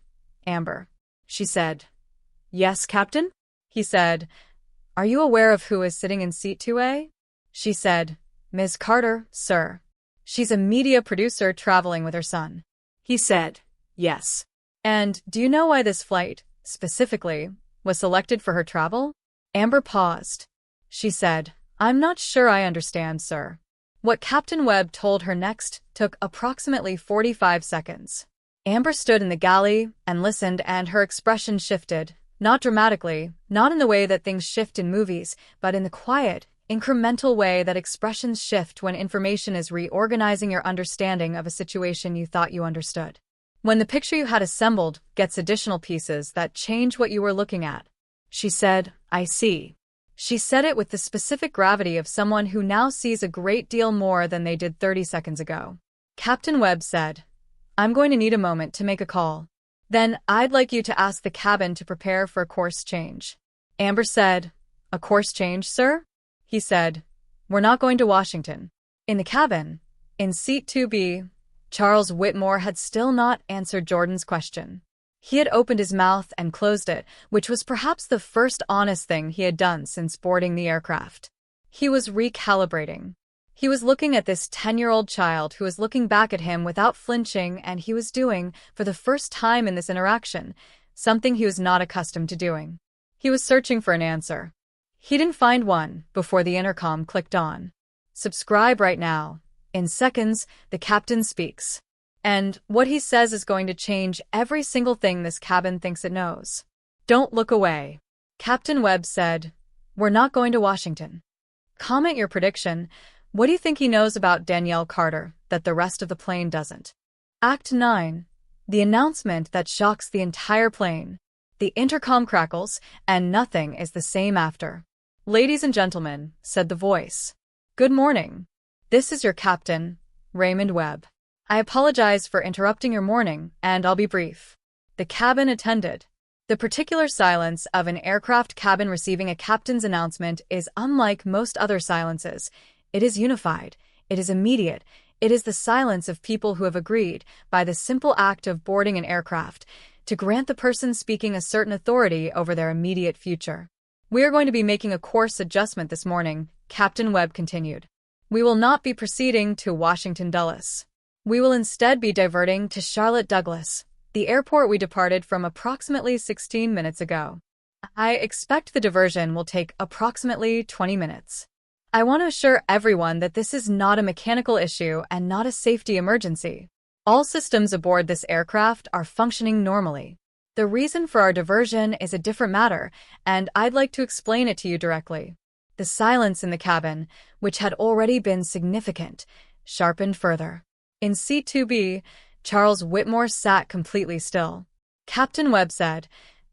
"Amber." She said, "Yes, Captain?" He said, "Are you aware of who is sitting in seat 2A? She said, "Ms. Carter, sir. She's a media producer traveling with her son." He said, "Yes." "And do you know why this flight, specifically, was selected for her travel?" Amber paused. She said, "I'm not sure I understand, sir." What Captain Webb told her next took approximately 45 seconds. Amber stood in the galley and listened, and her expression shifted, not dramatically, not in the way that things shift in movies, but in the quiet, incremental way that expressions shift when information is reorganizing your understanding of a situation you thought you understood. When the picture you had assembled gets additional pieces that change what you were looking at. She said, "I see." She said it with the specific gravity of someone who now sees a great deal more than they did 30 seconds ago. Captain Webb said, "I'm going to need a moment to make a call. Then I'd like you to ask the cabin to prepare for a course change." Amber said, "A course change, sir?" He said, "We're not going to Washington." In the cabin, in seat 2B, Charles Whitmore had still not answered Jordan's question. He had opened his mouth and closed it, which was perhaps the first honest thing he had done since boarding the aircraft. He was recalibrating. He was looking at this 10-year-old child who was looking back at him without flinching, and he was doing, for the first time in this interaction, something he was not accustomed to doing. He was searching for an answer. He didn't find one before the intercom clicked on. "Subscribe right now. In seconds, the captain speaks. And what he says is going to change every single thing this cabin thinks it knows. Don't look away." Captain Webb said, "We're not going to Washington." Comment your prediction. What do you think he knows about Danielle Carter that the rest of the plane doesn't? Act 9. The announcement that shocks the entire plane. The intercom crackles, and nothing is the same after. "Ladies and gentlemen," said the voice. "Good morning. This is your captain, Raymond Webb. I apologize for interrupting your morning, and I'll be brief." The cabin attended. The particular silence of an aircraft cabin receiving a captain's announcement is unlike most other silences. It is unified. It is immediate. It is the silence of people who have agreed, by the simple act of boarding an aircraft, to grant the person speaking a certain authority over their immediate future. "We are going to be making a course adjustment this morning," Captain Webb continued. "We will not be proceeding to Washington Dulles. We will instead be diverting to Charlotte Douglas, the airport we departed from approximately 16 minutes ago. I expect the diversion will take approximately 20 minutes. I want to assure everyone that this is not a mechanical issue and not a safety emergency. All systems aboard this aircraft are functioning normally. The reason for our diversion is a different matter, and I'd like to explain it to you directly." The silence in the cabin, which had already been significant, sharpened further. In seat 2B, Charles Whitmore sat completely still. Captain Webb said,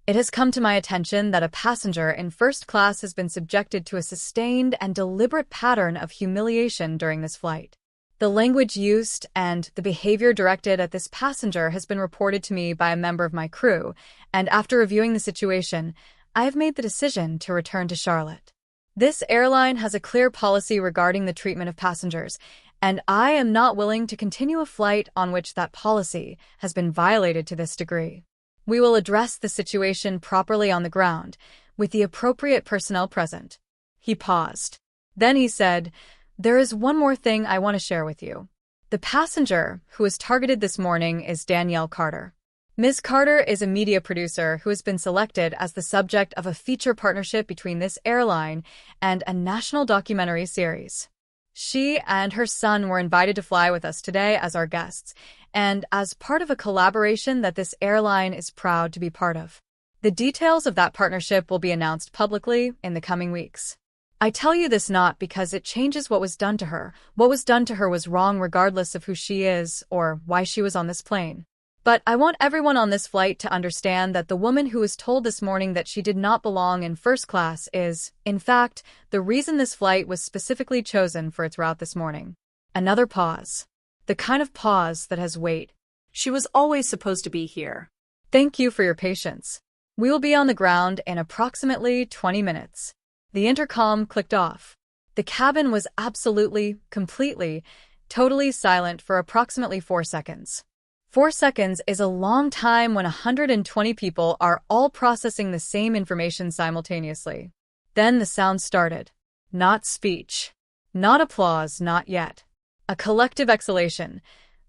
It has come to my attention that a passenger in first class has been subjected to a sustained and deliberate pattern of humiliation during this flight. The language used and the behavior directed at this passenger has been reported to me by a member of my crew, and after reviewing the situation, I have made the decision to return to Charlotte. This airline has a clear policy regarding the treatment of passengers, and I am not willing to continue a flight on which that policy has been violated to this degree. We will address the situation properly on the ground, with the appropriate personnel present. He paused. Then he said, "There is one more thing I want to share with you. The passenger who was targeted this morning is Danielle Carter. Ms. Carter is a media producer who has been selected as the subject of a feature partnership between this airline and a national documentary series. She and her son were invited to fly with us today as our guests, and as part of a collaboration that this airline is proud to be part of. The details of that partnership will be announced publicly in the coming weeks. I tell you this not because it changes what was done to her. What was done to her was wrong regardless of who she is or why she was on this plane. But I want everyone on this flight to understand that the woman who was told this morning that she did not belong in first class is, in fact, the reason this flight was specifically chosen for its route this morning." Another pause. The kind of pause that has weight. She was always supposed to be here. Thank you for your patience. We will be on the ground in approximately 20 minutes. The intercom clicked off. The cabin was absolutely, completely, totally silent for approximately 4 seconds. 4 seconds is a long time when 120 people are all processing the same information simultaneously. Then the sound started. Not speech. Not applause, not yet. A collective exhalation.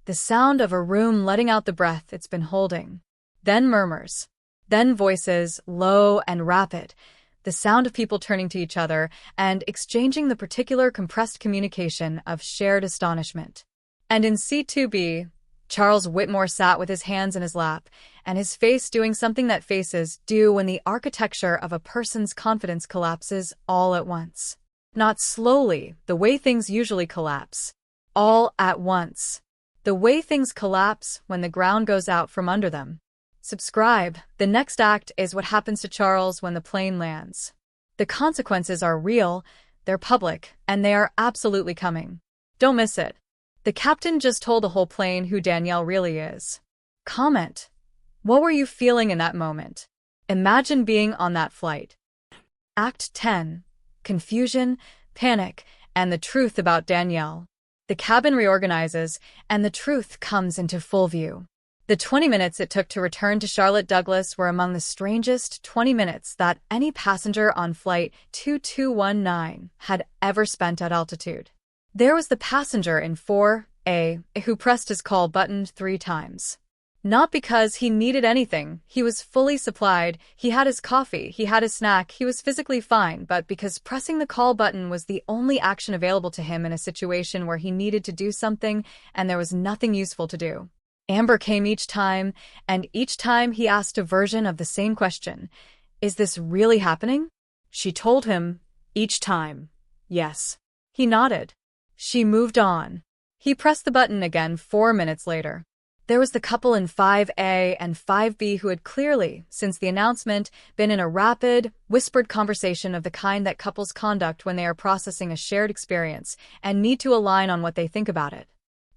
The sound of a room letting out the breath it's been holding. Then murmurs. Then voices, low and rapid. The sound of people turning to each other and exchanging the particular compressed communication of shared astonishment. And in C2B, Charles Whitmore sat with his hands in his lap, and his face doing something that faces do when the architecture of a person's confidence collapses all at once. Not slowly, the way things usually collapse. All at once. The way things collapse when the ground goes out from under them. Subscribe. The next act is what happens to Charles when the plane lands. The consequences are real, they're public, and they are absolutely coming. Don't miss it. The captain just told the whole plane who Danielle really is. Comment. What were you feeling in that moment? Imagine being on that flight. Act 10. Confusion, panic, and the truth about Danielle. The cabin reorganizes, and the truth comes into full view. The 20 minutes it took to return to Charlotte Douglas were among the strangest 20 minutes that any passenger on Flight 2219 had ever spent at altitude. There was the passenger in 4A who pressed his call button 3 times. Not because he needed anything, he was fully supplied, he had his coffee, he had his snack, he was physically fine, but because pressing the call button was the only action available to him in a situation where he needed to do something and there was nothing useful to do. Amber came each time, and each time he asked a version of the same question. Is this really happening? She told him, each time, yes. He nodded. She moved on. He pressed the button again 4 minutes later. There was the couple in 5A and 5B who had clearly, since the announcement, been in a rapid, whispered conversation of the kind that couples conduct when they are processing a shared experience and need to align on what they think about it.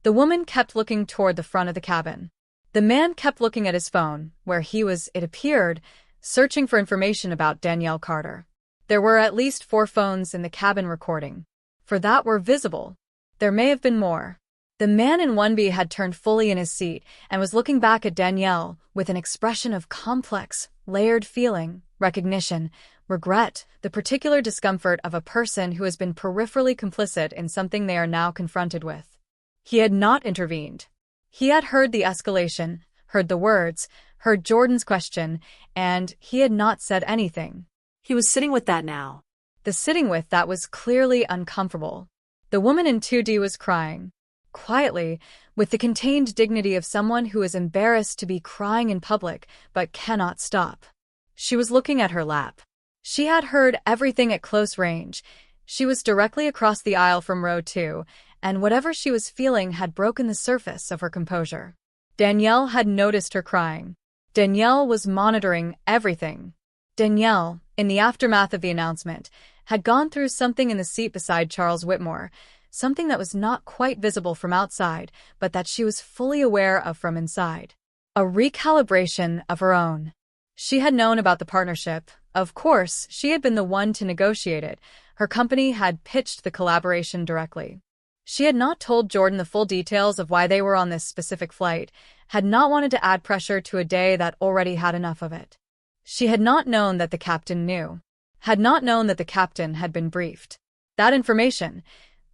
The woman kept looking toward the front of the cabin. The man kept looking at his phone, where he was, it appeared, searching for information about Danielle Carter. There were at least 4 phones in the cabin recording. For that were visible. There may have been more. The man in 1B had turned fully in his seat and was looking back at Danielle with an expression of complex, layered feeling, recognition, regret, the particular discomfort of a person who has been peripherally complicit in something they are now confronted with. He had not intervened. He had heard the escalation, heard the words, heard Jordan's question, and he had not said anything. He was sitting with that now. The sitting with that was clearly uncomfortable. The woman in 2D was crying. Quietly, with the contained dignity of someone who is embarrassed to be crying in public but cannot stop. She was looking at her lap. She had heard everything at close range. She was directly across the aisle from row 2, and whatever she was feeling had broken the surface of her composure. Danielle had noticed her crying. Danielle was monitoring everything. Danielle, in the aftermath of the announcement, had gone through something in the seat beside Charles Whitmore, something that was not quite visible from outside, but that she was fully aware of from inside. A recalibration of her own. She had known about the partnership. Of course, she had been the one to negotiate it. Her company had pitched the collaboration directly. She had not told Jordan the full details of why they were on this specific flight, had not wanted to add pressure to a day that already had enough of it. She had not known that the captain knew. Had not known that the captain had been briefed. That information,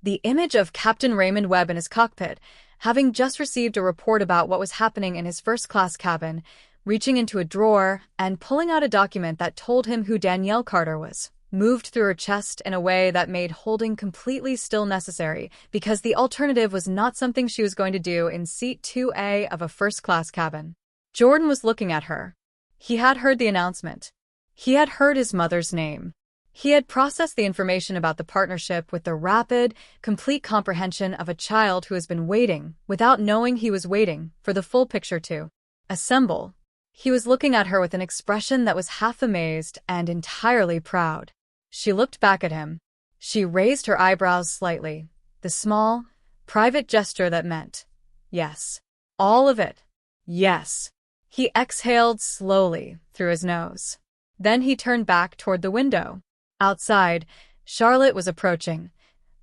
the image of Captain Raymond Webb in his cockpit, having just received a report about what was happening in his first-class cabin, reaching into a drawer and pulling out a document that told him who Danielle Carter was, moved through her chest in a way that made holding completely still necessary, because the alternative was not something she was going to do in seat 2A of a first-class cabin. Jordan was looking at her. He had heard the announcement. He had heard his mother's name. He had processed the information about the partnership with the rapid, complete comprehension of a child who has been waiting, without knowing he was waiting, for the full picture to assemble. He was looking at her with an expression that was half amazed and entirely proud. She looked back at him. She raised her eyebrows slightly, the small, private gesture that meant, yes. All of it. Yes. He exhaled slowly through his nose. Then he turned back toward the window. Outside, Charlotte was approaching.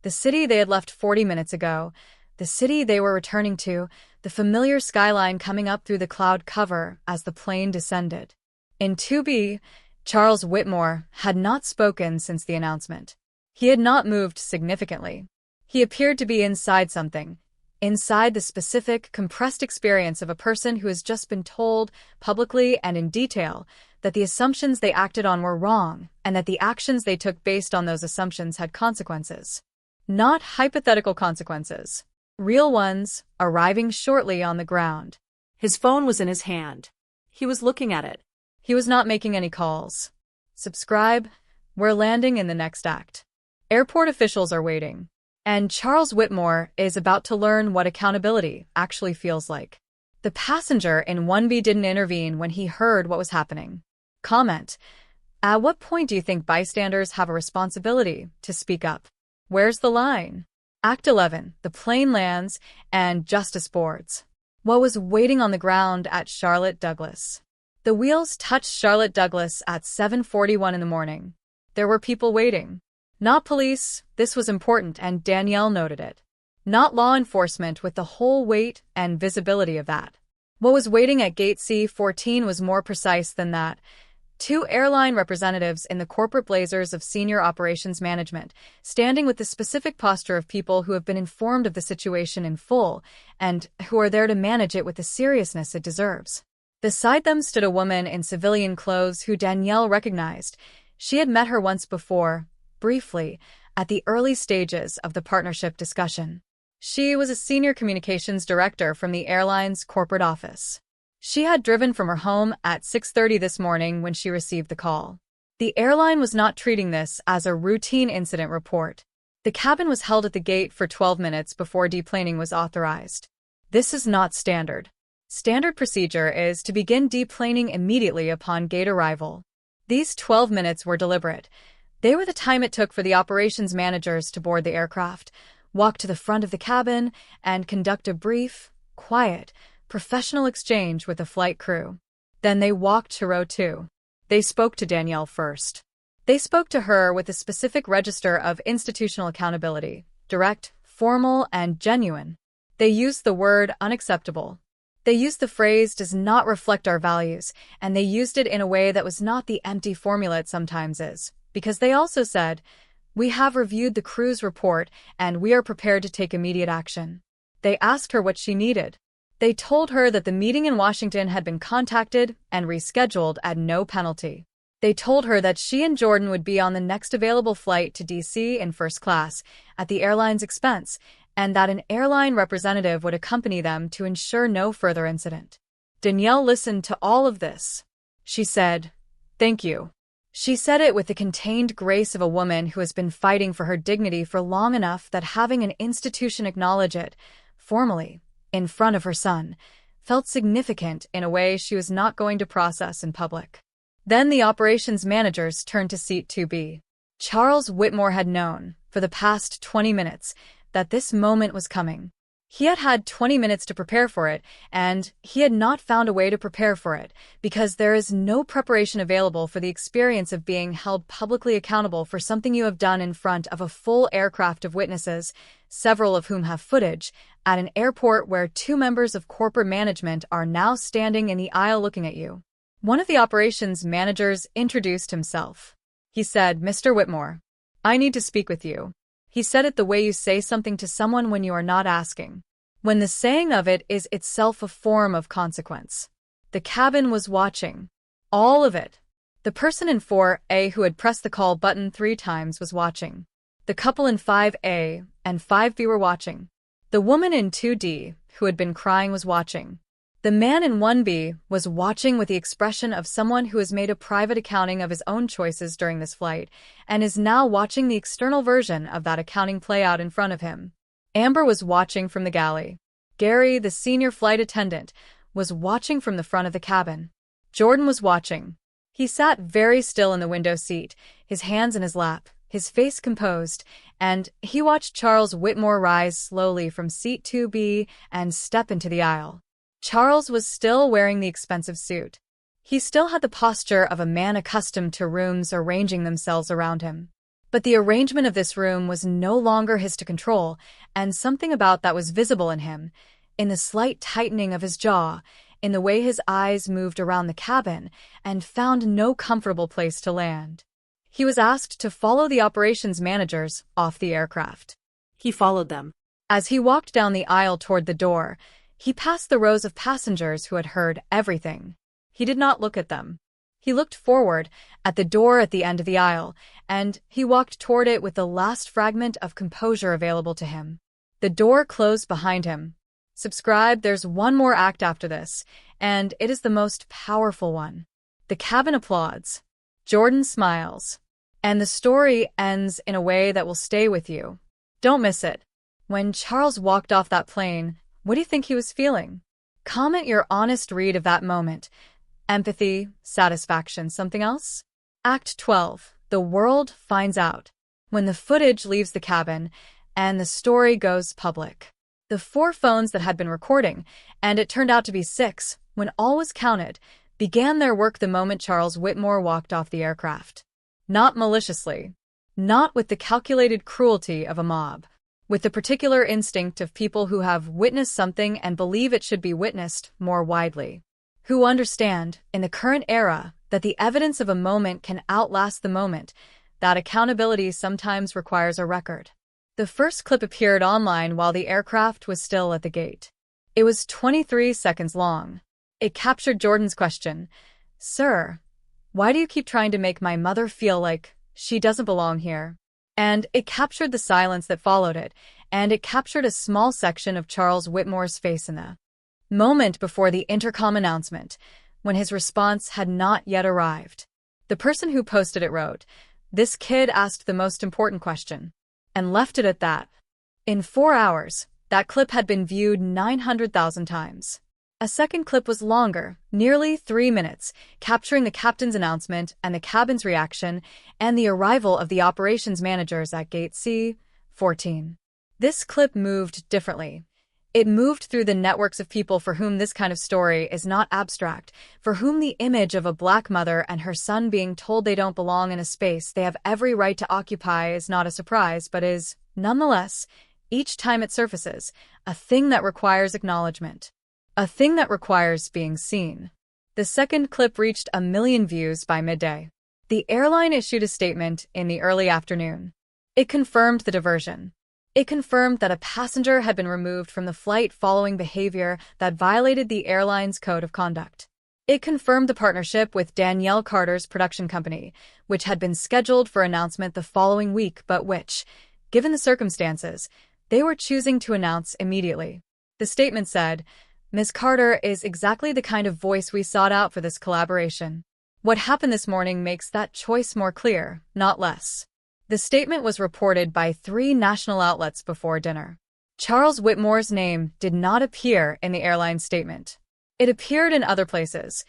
The city they had left 40 minutes ago, the city they were returning to, the familiar skyline coming up through the cloud cover as the plane descended. In 2B, Charles Whitmore had not spoken since the announcement. He had not moved significantly. He appeared to be inside something, inside the specific, compressed experience of a person who has just been told, publicly and in detail, that the assumptions they acted on were wrong, and that the actions they took based on those assumptions had consequences. Not hypothetical consequences. Real ones, arriving shortly on the ground. His phone was in his hand. He was looking at it. He was not making any calls. Subscribe. We're landing in the next act. Airport officials are waiting. And Charles Whitmore is about to learn what accountability actually feels like. The passenger in 1B didn't intervene when he heard what was happening. Comment. At what point do you think bystanders have a responsibility to speak up? Where's the line? Act 11. The plane lands, and justice boards. What was waiting on the ground at Charlotte Douglas? The wheels touched Charlotte Douglas at 7:41 in the morning. There were people waiting. Not police, this was important, and Danielle noted it. Not law enforcement with the whole weight and visibility of that. What was waiting at gate C-14 was more precise than that. 2 airline representatives in the corporate blazers of senior operations management, standing with the specific posture of people who have been informed of the situation in full, and who are there to manage it with the seriousness it deserves. Beside them stood a woman in civilian clothes who Danielle recognized. She had met her once before, briefly, at the early stages of the partnership discussion. She was a senior communications director from the airline's corporate office. She had driven from her home at 6:30 this morning when she received the call. The airline was not treating this as a routine incident report. The cabin was held at the gate for 12 minutes before deplaning was authorized. This is not standard. Standard procedure is to begin deplaning immediately upon gate arrival. These 12 minutes were deliberate. They were the time it took for the operations managers to board the aircraft, walk to the front of the cabin, and conduct a brief, quiet, professional exchange with the flight crew. Then they walked to row 2. They spoke to Danielle first. They spoke to her with a specific register of institutional accountability, direct, formal, and genuine. They used the word unacceptable. They used the phrase does not reflect our values, and they used it in a way that was not the empty formula it sometimes is, because they also said, we have reviewed the crew's report, and we are prepared to take immediate action. They asked her what she needed. They told her that the meeting in Washington had been contacted and rescheduled at no penalty. They told her that she and Jordan would be on the next available flight to D.C. in first class, at the airline's expense, and that an airline representative would accompany them to ensure no further incident. Danielle listened to all of this. She said, "Thank you." She said it with the contained grace of a woman who has been fighting for her dignity for long enough that having an institution acknowledge it, formally, in front of her son, felt significant in a way she was not going to process in public. Then the operations managers turned to seat 2B. Charles Whitmore had known, for the past 20 minutes, that this moment was coming. He had had 20 minutes to prepare for it, and he had not found a way to prepare for it, because there is no preparation available for the experience of being held publicly accountable for something you have done in front of a full aircraft of witnesses, several of whom have footage, at an airport where 2 members of corporate management are now standing in the aisle looking at you. One of the operations managers introduced himself. He said, "Mr. Whitmore, I need to speak with you." He said it the way you say something to someone when you are not asking, when the saying of it is itself a form of consequence. The cabin was watching. All of it. The person in 4A who had pressed the call button 3 times was watching. The couple in 5A and 5B were watching. The woman in 2D, who had been crying, was watching. The man in 1B was watching with the expression of someone who has made a private accounting of his own choices during this flight and is now watching the external version of that accounting play out in front of him. Amber was watching from the galley. Gary, the senior flight attendant, was watching from the front of the cabin. Jordan was watching. He sat very still in the window seat, his hands in his lap, his face composed, and he watched Charles Whitmore rise slowly from seat 2B and step into the aisle. Charles was still wearing the expensive suit. He still had the posture of a man accustomed to rooms arranging themselves around him. But the arrangement of this room was no longer his to control, and something about that was visible in him, in the slight tightening of his jaw, in the way his eyes moved around the cabin and found no comfortable place to land. He was asked to follow the operations managers off the aircraft. He followed them. As he walked down the aisle toward the door, he passed the rows of passengers who had heard everything. He did not look at them. He looked forward, at the door at the end of the aisle, and he walked toward it with the last fragment of composure available to him. The door closed behind him. Subscribe, there's one more act after this, and it is the most powerful one. The cabin applauds. Jordan smiles. And the story ends in a way that will stay with you. Don't miss it. When Charles walked off that plane, what do you think he was feeling? Comment your honest read of that moment. Empathy, satisfaction, something else? Act 12. The world finds out. When the footage leaves the cabin and the story goes public. The 4 phones that had been recording, and it turned out to be 6, when all was counted, began their work the moment Charles Whitmore walked off the aircraft. Not maliciously. Not with the calculated cruelty of a mob. With the particular instinct of people who have witnessed something and believe it should be witnessed more widely. Who understand, in the current era, that the evidence of a moment can outlast the moment, that accountability sometimes requires a record. The first clip appeared online while the aircraft was still at the gate. It was 23 seconds long. It captured Jordan's question, "Sir, why do you keep trying to make my mother feel like she doesn't belong here?" And it captured the silence that followed it, and it captured a small section of Charles Whitmore's face in the moment before the intercom announcement, when his response had not yet arrived. The person who posted it wrote, "This kid asked the most important question," and left it at that. In 4 hours, that clip had been viewed 900,000 times. A second clip was longer, nearly 3 minutes, capturing the captain's announcement and the cabin's reaction and the arrival of the operations managers at gate C-14. This clip moved differently. It moved through the networks of people for whom this kind of story is not abstract, for whom the image of a black mother and her son being told they don't belong in a space they have every right to occupy is not a surprise, but is, nonetheless, each time it surfaces, a thing that requires acknowledgement. A thing that requires being seen. The second clip reached 1 million views by midday. The airline issued a statement in the early afternoon. It confirmed the diversion. It confirmed that a passenger had been removed from the flight following behavior that violated the airline's code of conduct. It confirmed the partnership with Danielle Carter's production company, which had been scheduled for announcement the following week but which, given the circumstances, they were choosing to announce immediately. The statement said, "Ms. Carter is exactly the kind of voice we sought out for this collaboration. What happened this morning makes that choice more clear, not less." The statement was reported by 3 national outlets before dinner. Charles Whitmore's name did not appear in the airline statement. It appeared in other places,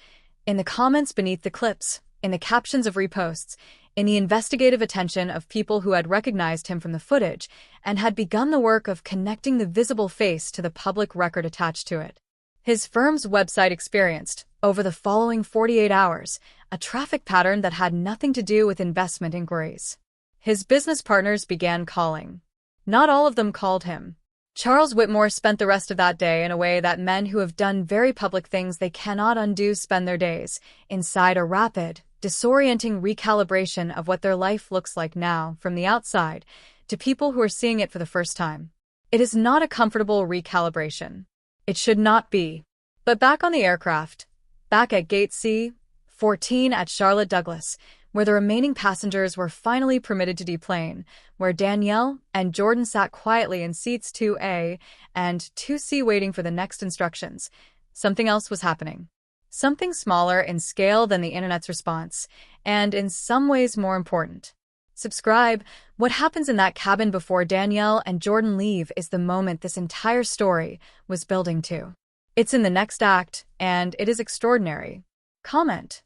in the comments beneath the clips, in the captions of reposts, in the investigative attention of people who had recognized him from the footage and had begun the work of connecting the visible face to the public record attached to it. His firm's website experienced, over the following 48 hours, a traffic pattern that had nothing to do with investment inquiries. His business partners began calling. Not all of them called him. Charles Whitmore spent the rest of that day in a way that men who have done very public things they cannot undo spend their days, inside a rapid, disorienting recalibration of what their life looks like now from the outside to people who are seeing it for the first time. It is not a comfortable recalibration. It should not be. But back on the aircraft, back at Gate C-14 at Charlotte Douglas, where the remaining passengers were finally permitted to deplane, where Danielle and Jordan sat quietly in seats 2A and 2C waiting for the next instructions, something else was happening. Something smaller in scale than the internet's response, and in some ways more important. Subscribe. What happens in that cabin before Danielle and Jordan leave is the moment this entire story was building to. It's in the next act, and it is extraordinary. Comment.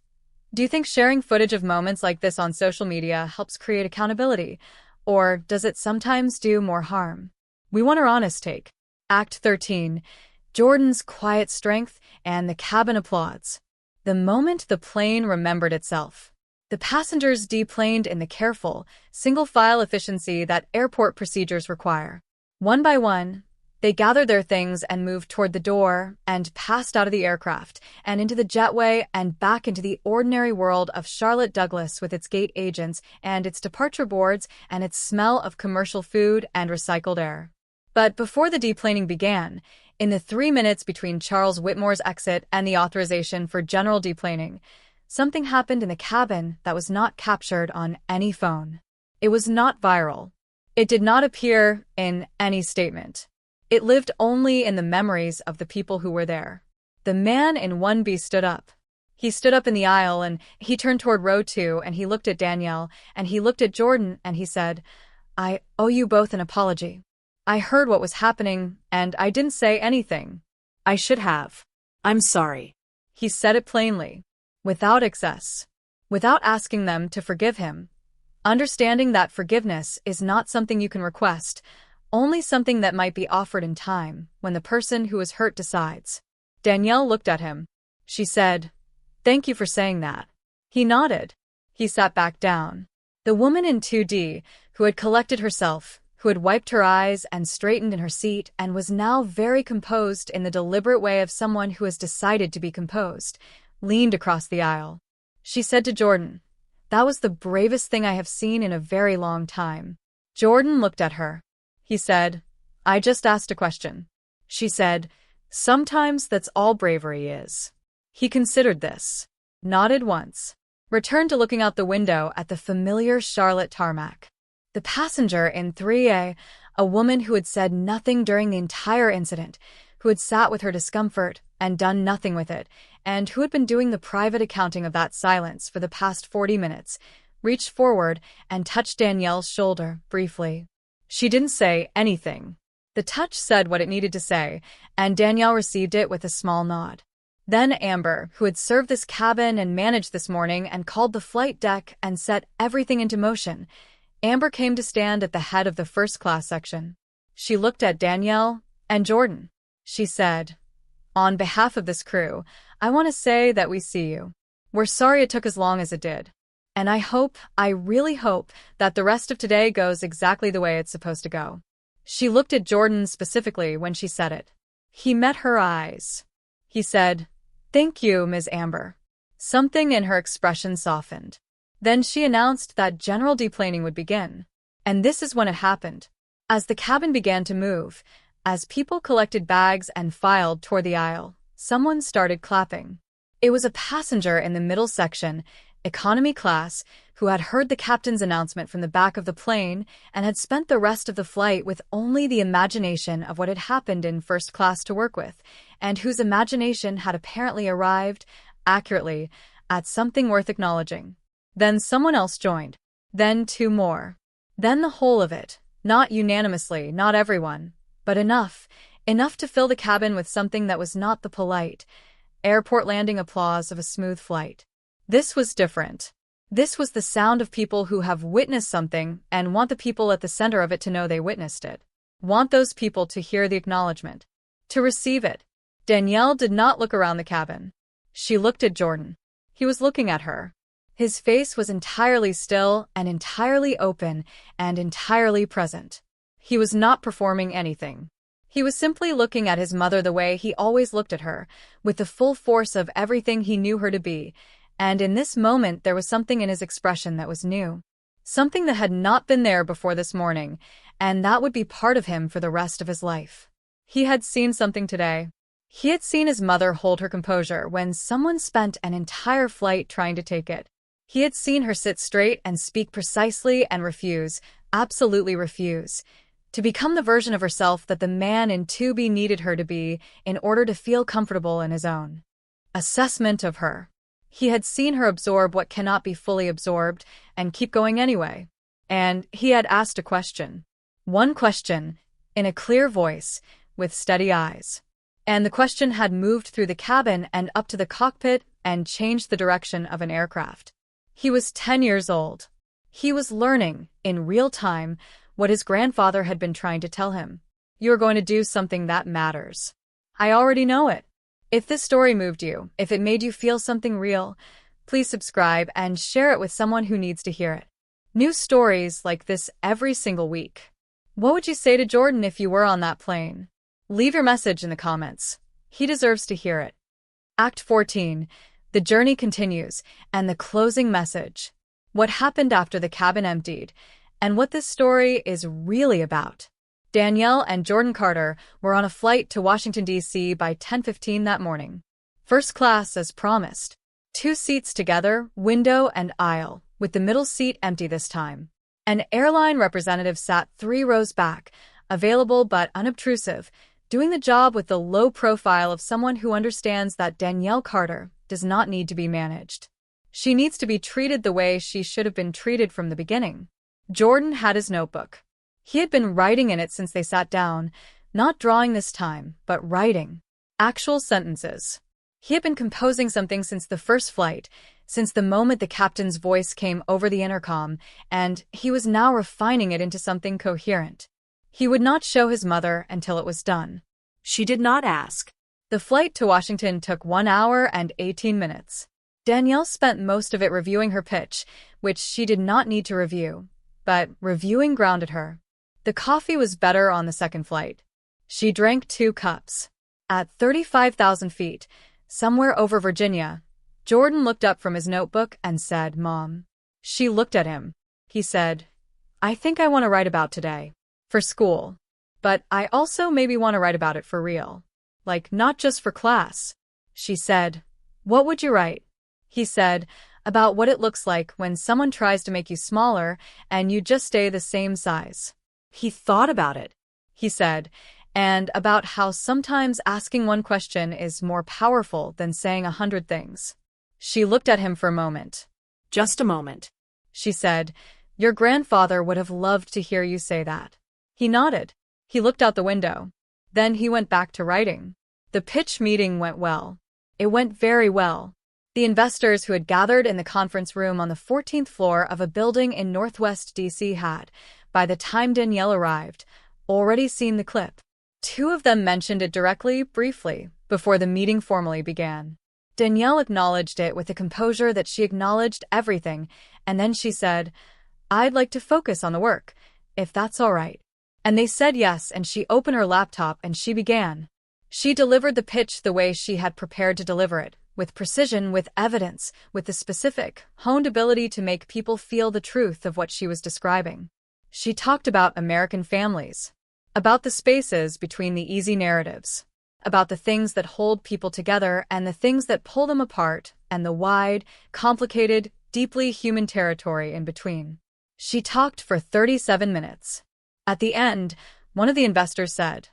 Do you think sharing footage of moments like this on social media helps create accountability, or does it sometimes do more harm? We want our honest take. Act 13. Jordan's quiet strength and the cabin applauds. The moment the plane remembered itself. The passengers deplaned in the careful, single-file efficiency that airport procedures require. One by one, they gathered their things and moved toward the door and passed out of the aircraft and into the jetway and back into the ordinary world of Charlotte Douglas with its gate agents and its departure boards and its smell of commercial food and recycled air. But before the deplaning began, in the 3 minutes between Charles Whitmore's exit and the authorization for general deplaning, something happened in the cabin that was not captured on any phone. It was not viral. It did not appear in any statement. It lived only in the memories of the people who were there. The man in 1B stood up. He stood up in the aisle and he turned toward row 2 and he looked at Danielle and he looked at Jordan and he said, "I owe you both an apology. I heard what was happening, and I didn't say anything. I should have. I'm sorry." He said it plainly, without excess, without asking them to forgive him, understanding that forgiveness is not something you can request, only something that might be offered in time when the person who is hurt decides. Danielle looked at him. She said, "Thank you for saying that." He nodded. He sat back down. The woman in 2D, who had collected herself, who had wiped her eyes and straightened in her seat and was now very composed in the deliberate way of someone who has decided to be composed, leaned across the aisle. She said to Jordan, "That was the bravest thing I have seen in a very long time." Jordan looked at her. He said, "I just asked a question." She said, "Sometimes that's all bravery is." He considered this, nodded once, returned to looking out the window at the familiar Charlotte tarmac. The passenger in 3A, a woman who had said nothing during the entire incident, who had sat with her discomfort and done nothing with it, and who had been doing the private accounting of that silence for the past 40 minutes, reached forward and touched Danielle's shoulder briefly. She didn't say anything. The touch said what it needed to say, and Danielle received it with a small nod. Then Amber, who had served this cabin and managed this morning and called the flight deck and set everything into motion, Amber came to stand at the head of the first-class section. She looked at Danielle and Jordan. She said, "On behalf of this crew, I want to say that we see you. We're sorry it took as long as it did. And I really hope, that the rest of today goes exactly the way it's supposed to go." She looked at Jordan specifically when she said it. He met her eyes. He said, "Thank you, Ms. Amber." Something in her expression softened. Then she announced that general deplaning would begin. And this is when it happened. As the cabin began to move, as people collected bags and filed toward the aisle, someone started clapping. It was a passenger in the middle section, economy class, who had heard the captain's announcement from the back of the plane and had spent the rest of the flight with only the imagination of what had happened in first class to work with, and whose imagination had apparently arrived, accurately, at something worth acknowledging. Then someone else joined. Then 2 more. Then the whole of it, not unanimously, not everyone, but enough to fill the cabin with something that was not the polite, airport landing applause of a smooth flight. This was different. This was the sound of people who have witnessed something and want the people at the center of it to know they witnessed it. Want those people to hear the acknowledgement, to receive it. Danielle did not look around the cabin. She looked at Jordan. He was looking at her. His face was entirely still and entirely open and entirely present. He was not performing anything. He was simply looking at his mother the way he always looked at her, with the full force of everything he knew her to be, and in this moment there was something in his expression that was new. Something that had not been there before this morning, and that would be part of him for the rest of his life. He had seen something today. He had seen his mother hold her composure when someone spent an entire flight trying to take it. He had seen her sit straight and speak precisely and refuse, absolutely refuse, to become the version of herself that the man in 2B needed her to be in order to feel comfortable in his own assessment of her. He had seen her absorb what cannot be fully absorbed and keep going anyway. And he had asked a question. One question, in a clear voice, with steady eyes. And the question had moved through the cabin and up to the cockpit and changed the direction of an aircraft. He was 10 years old. He was learning, in real time, what his grandfather had been trying to tell him. You are going to do something that matters. I already know it. If this story moved you, if it made you feel something real, please subscribe and share it with someone who needs to hear it. New stories like this every single week. What would you say to Jordan if you were on that plane? Leave your message in the comments. He deserves to hear it. Act 14. The journey continues, and the closing message. What happened after the cabin emptied, and what this story is really about. Danielle and Jordan Carter were on a flight to Washington, D.C. by 10:15 that morning. First class as promised. 2 seats together, window and aisle, with the middle seat empty this time. An airline representative sat 3 rows back, available but unobtrusive, doing the job with the low profile of someone who understands that Danielle Carter does not need to be managed. She needs to be treated the way she should have been treated from the beginning. Jordan had his notebook. He had been writing in it since they sat down, not drawing this time, but writing. Actual sentences. He had been composing something since the first flight, since the moment the captain's voice came over the intercom, and he was now refining it into something coherent. He would not show his mother until it was done. She did not ask. The flight to Washington took 1 hour and 18 minutes. Danielle spent most of it reviewing her pitch, which she did not need to review. But reviewing grounded her. The coffee was better on the second flight. She drank 2 cups. At 35,000 feet, somewhere over Virginia, Jordan looked up from his notebook and said, "Mom." She looked at him. He said, "I think I want to write about today. For school. But I also maybe want to write about it for real. Like, not just for class." She said, "What would you write?" He said, "About what it looks like when someone tries to make you smaller and you just stay the same size." He thought about it. He said, and about how sometimes asking one question is more powerful than saying 100 things. She looked at him for a moment. Just a moment. She said, "Your grandfather would have loved to hear you say that." He nodded. He looked out the window. Then he went back to writing. The pitch meeting went well. It went very well. The investors who had gathered in the conference room on the 14th floor of a building in Northwest D.C. had, by the time Danielle arrived, already seen the clip. 2 of them mentioned it directly, briefly, before the meeting formally began. Danielle acknowledged it with a composure that she acknowledged everything, and then she said, "I'd like to focus on the work, if that's all right." And they said yes, and she opened her laptop and she began. She delivered the pitch the way she had prepared to deliver it, with precision, with evidence, with the specific, honed ability to make people feel the truth of what she was describing. She talked about American families, about the spaces between the easy narratives, about the things that hold people together and the things that pull them apart, and the wide, complicated, deeply human territory in between. She talked for 37 minutes. At the end, one of the investors said,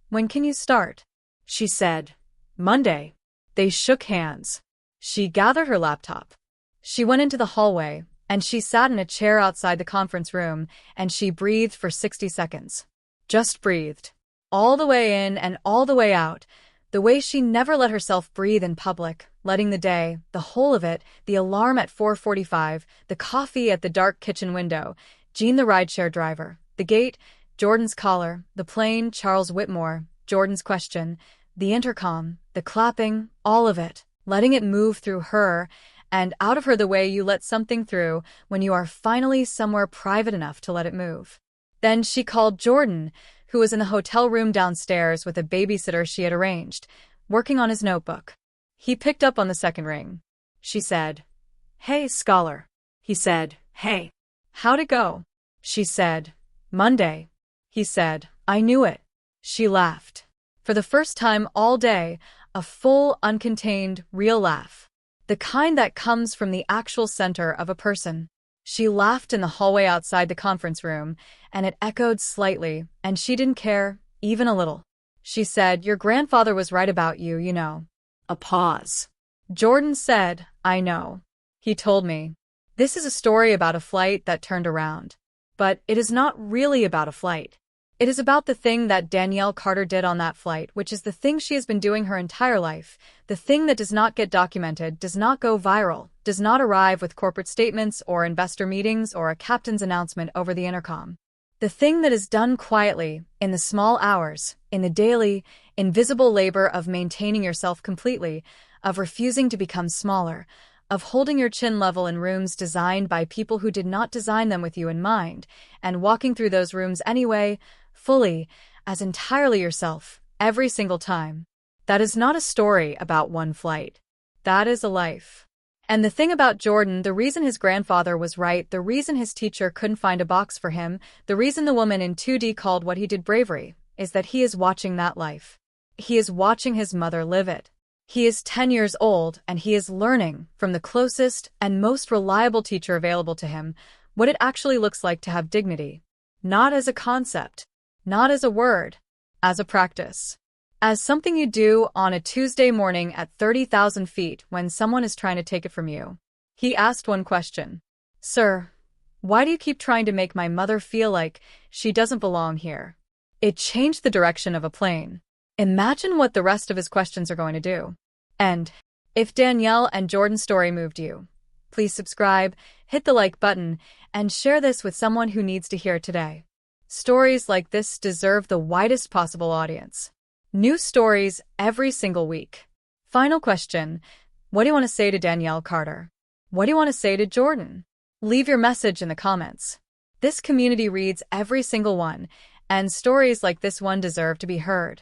"When can you start?" She said, "Monday." They shook hands. She gathered her laptop. She went into the hallway, and she sat in a chair outside the conference room, and she breathed for 60 seconds. Just breathed. All the way in and all the way out, The way she never let herself breathe in public, letting the day, the whole of it, the alarm at 4:45, the coffee at the dark kitchen window, Jean the rideshare driver, the gate, Jordan's collar, the plane, Charles Whitmore, Jordan's question, the intercom, the clapping, all of it, letting it move through her and out of her the way you let something through when you are finally somewhere private enough to let it move. Then she called Jordan, who was in the hotel room downstairs with a babysitter she had arranged, working on his notebook. He picked up on the second ring. She said, "Hey, scholar." He said, "Hey." "How'd it go?" She said, "Monday." He said, "I knew it." She laughed. For the first time all day, a full, uncontained, real laugh. The kind that comes from the actual center of a person. She laughed in the hallway outside the conference room, and it echoed slightly, and she didn't care, even a little. She said, "Your grandfather was right about you, you know." A pause. Jordan said, "I know. He told me. This is a story about a flight that turned around. But it is not really about a flight. It is about the thing that Danielle Carter did on that flight, which is the thing she has been doing her entire life, the thing that does not get documented, does not go viral, does not arrive with corporate statements or investor meetings or a captain's announcement over the intercom. The thing that is done quietly, in the small hours, in the daily, invisible labor of maintaining yourself completely, of refusing to become smaller, of holding your chin level in rooms designed by people who did not design them with you in mind, and walking through those rooms anyway, fully, as entirely yourself, every single time. That is not a story about one flight. That is a life. And the thing about Jordan, the reason his grandfather was right, the reason his teacher couldn't find a box for him, the reason the woman in 2D called what he did bravery, is that he is watching that life. He is watching his mother live it. He is 10 years old, and he is learning, from the closest and most reliable teacher available to him, what it actually looks like to have dignity. Not as a concept, not as a word, as a practice. As something you do on a Tuesday morning at 30,000 feet when someone is trying to take it from you. He asked one question. "Sir, why do you keep trying to make my mother feel like she doesn't belong here?" It changed the direction of a plane. Imagine what the rest of his questions are going to do. And if Danielle and Jordan's story moved you, please subscribe, hit the like button, and share this with someone who needs to hear it today. Stories like this deserve the widest possible audience. New stories every single week. Final question. What do you want to say to Danielle Carter? What do you want to say to Jordan? Leave your message in the comments. This community reads every single one, and stories like this one deserve to be heard.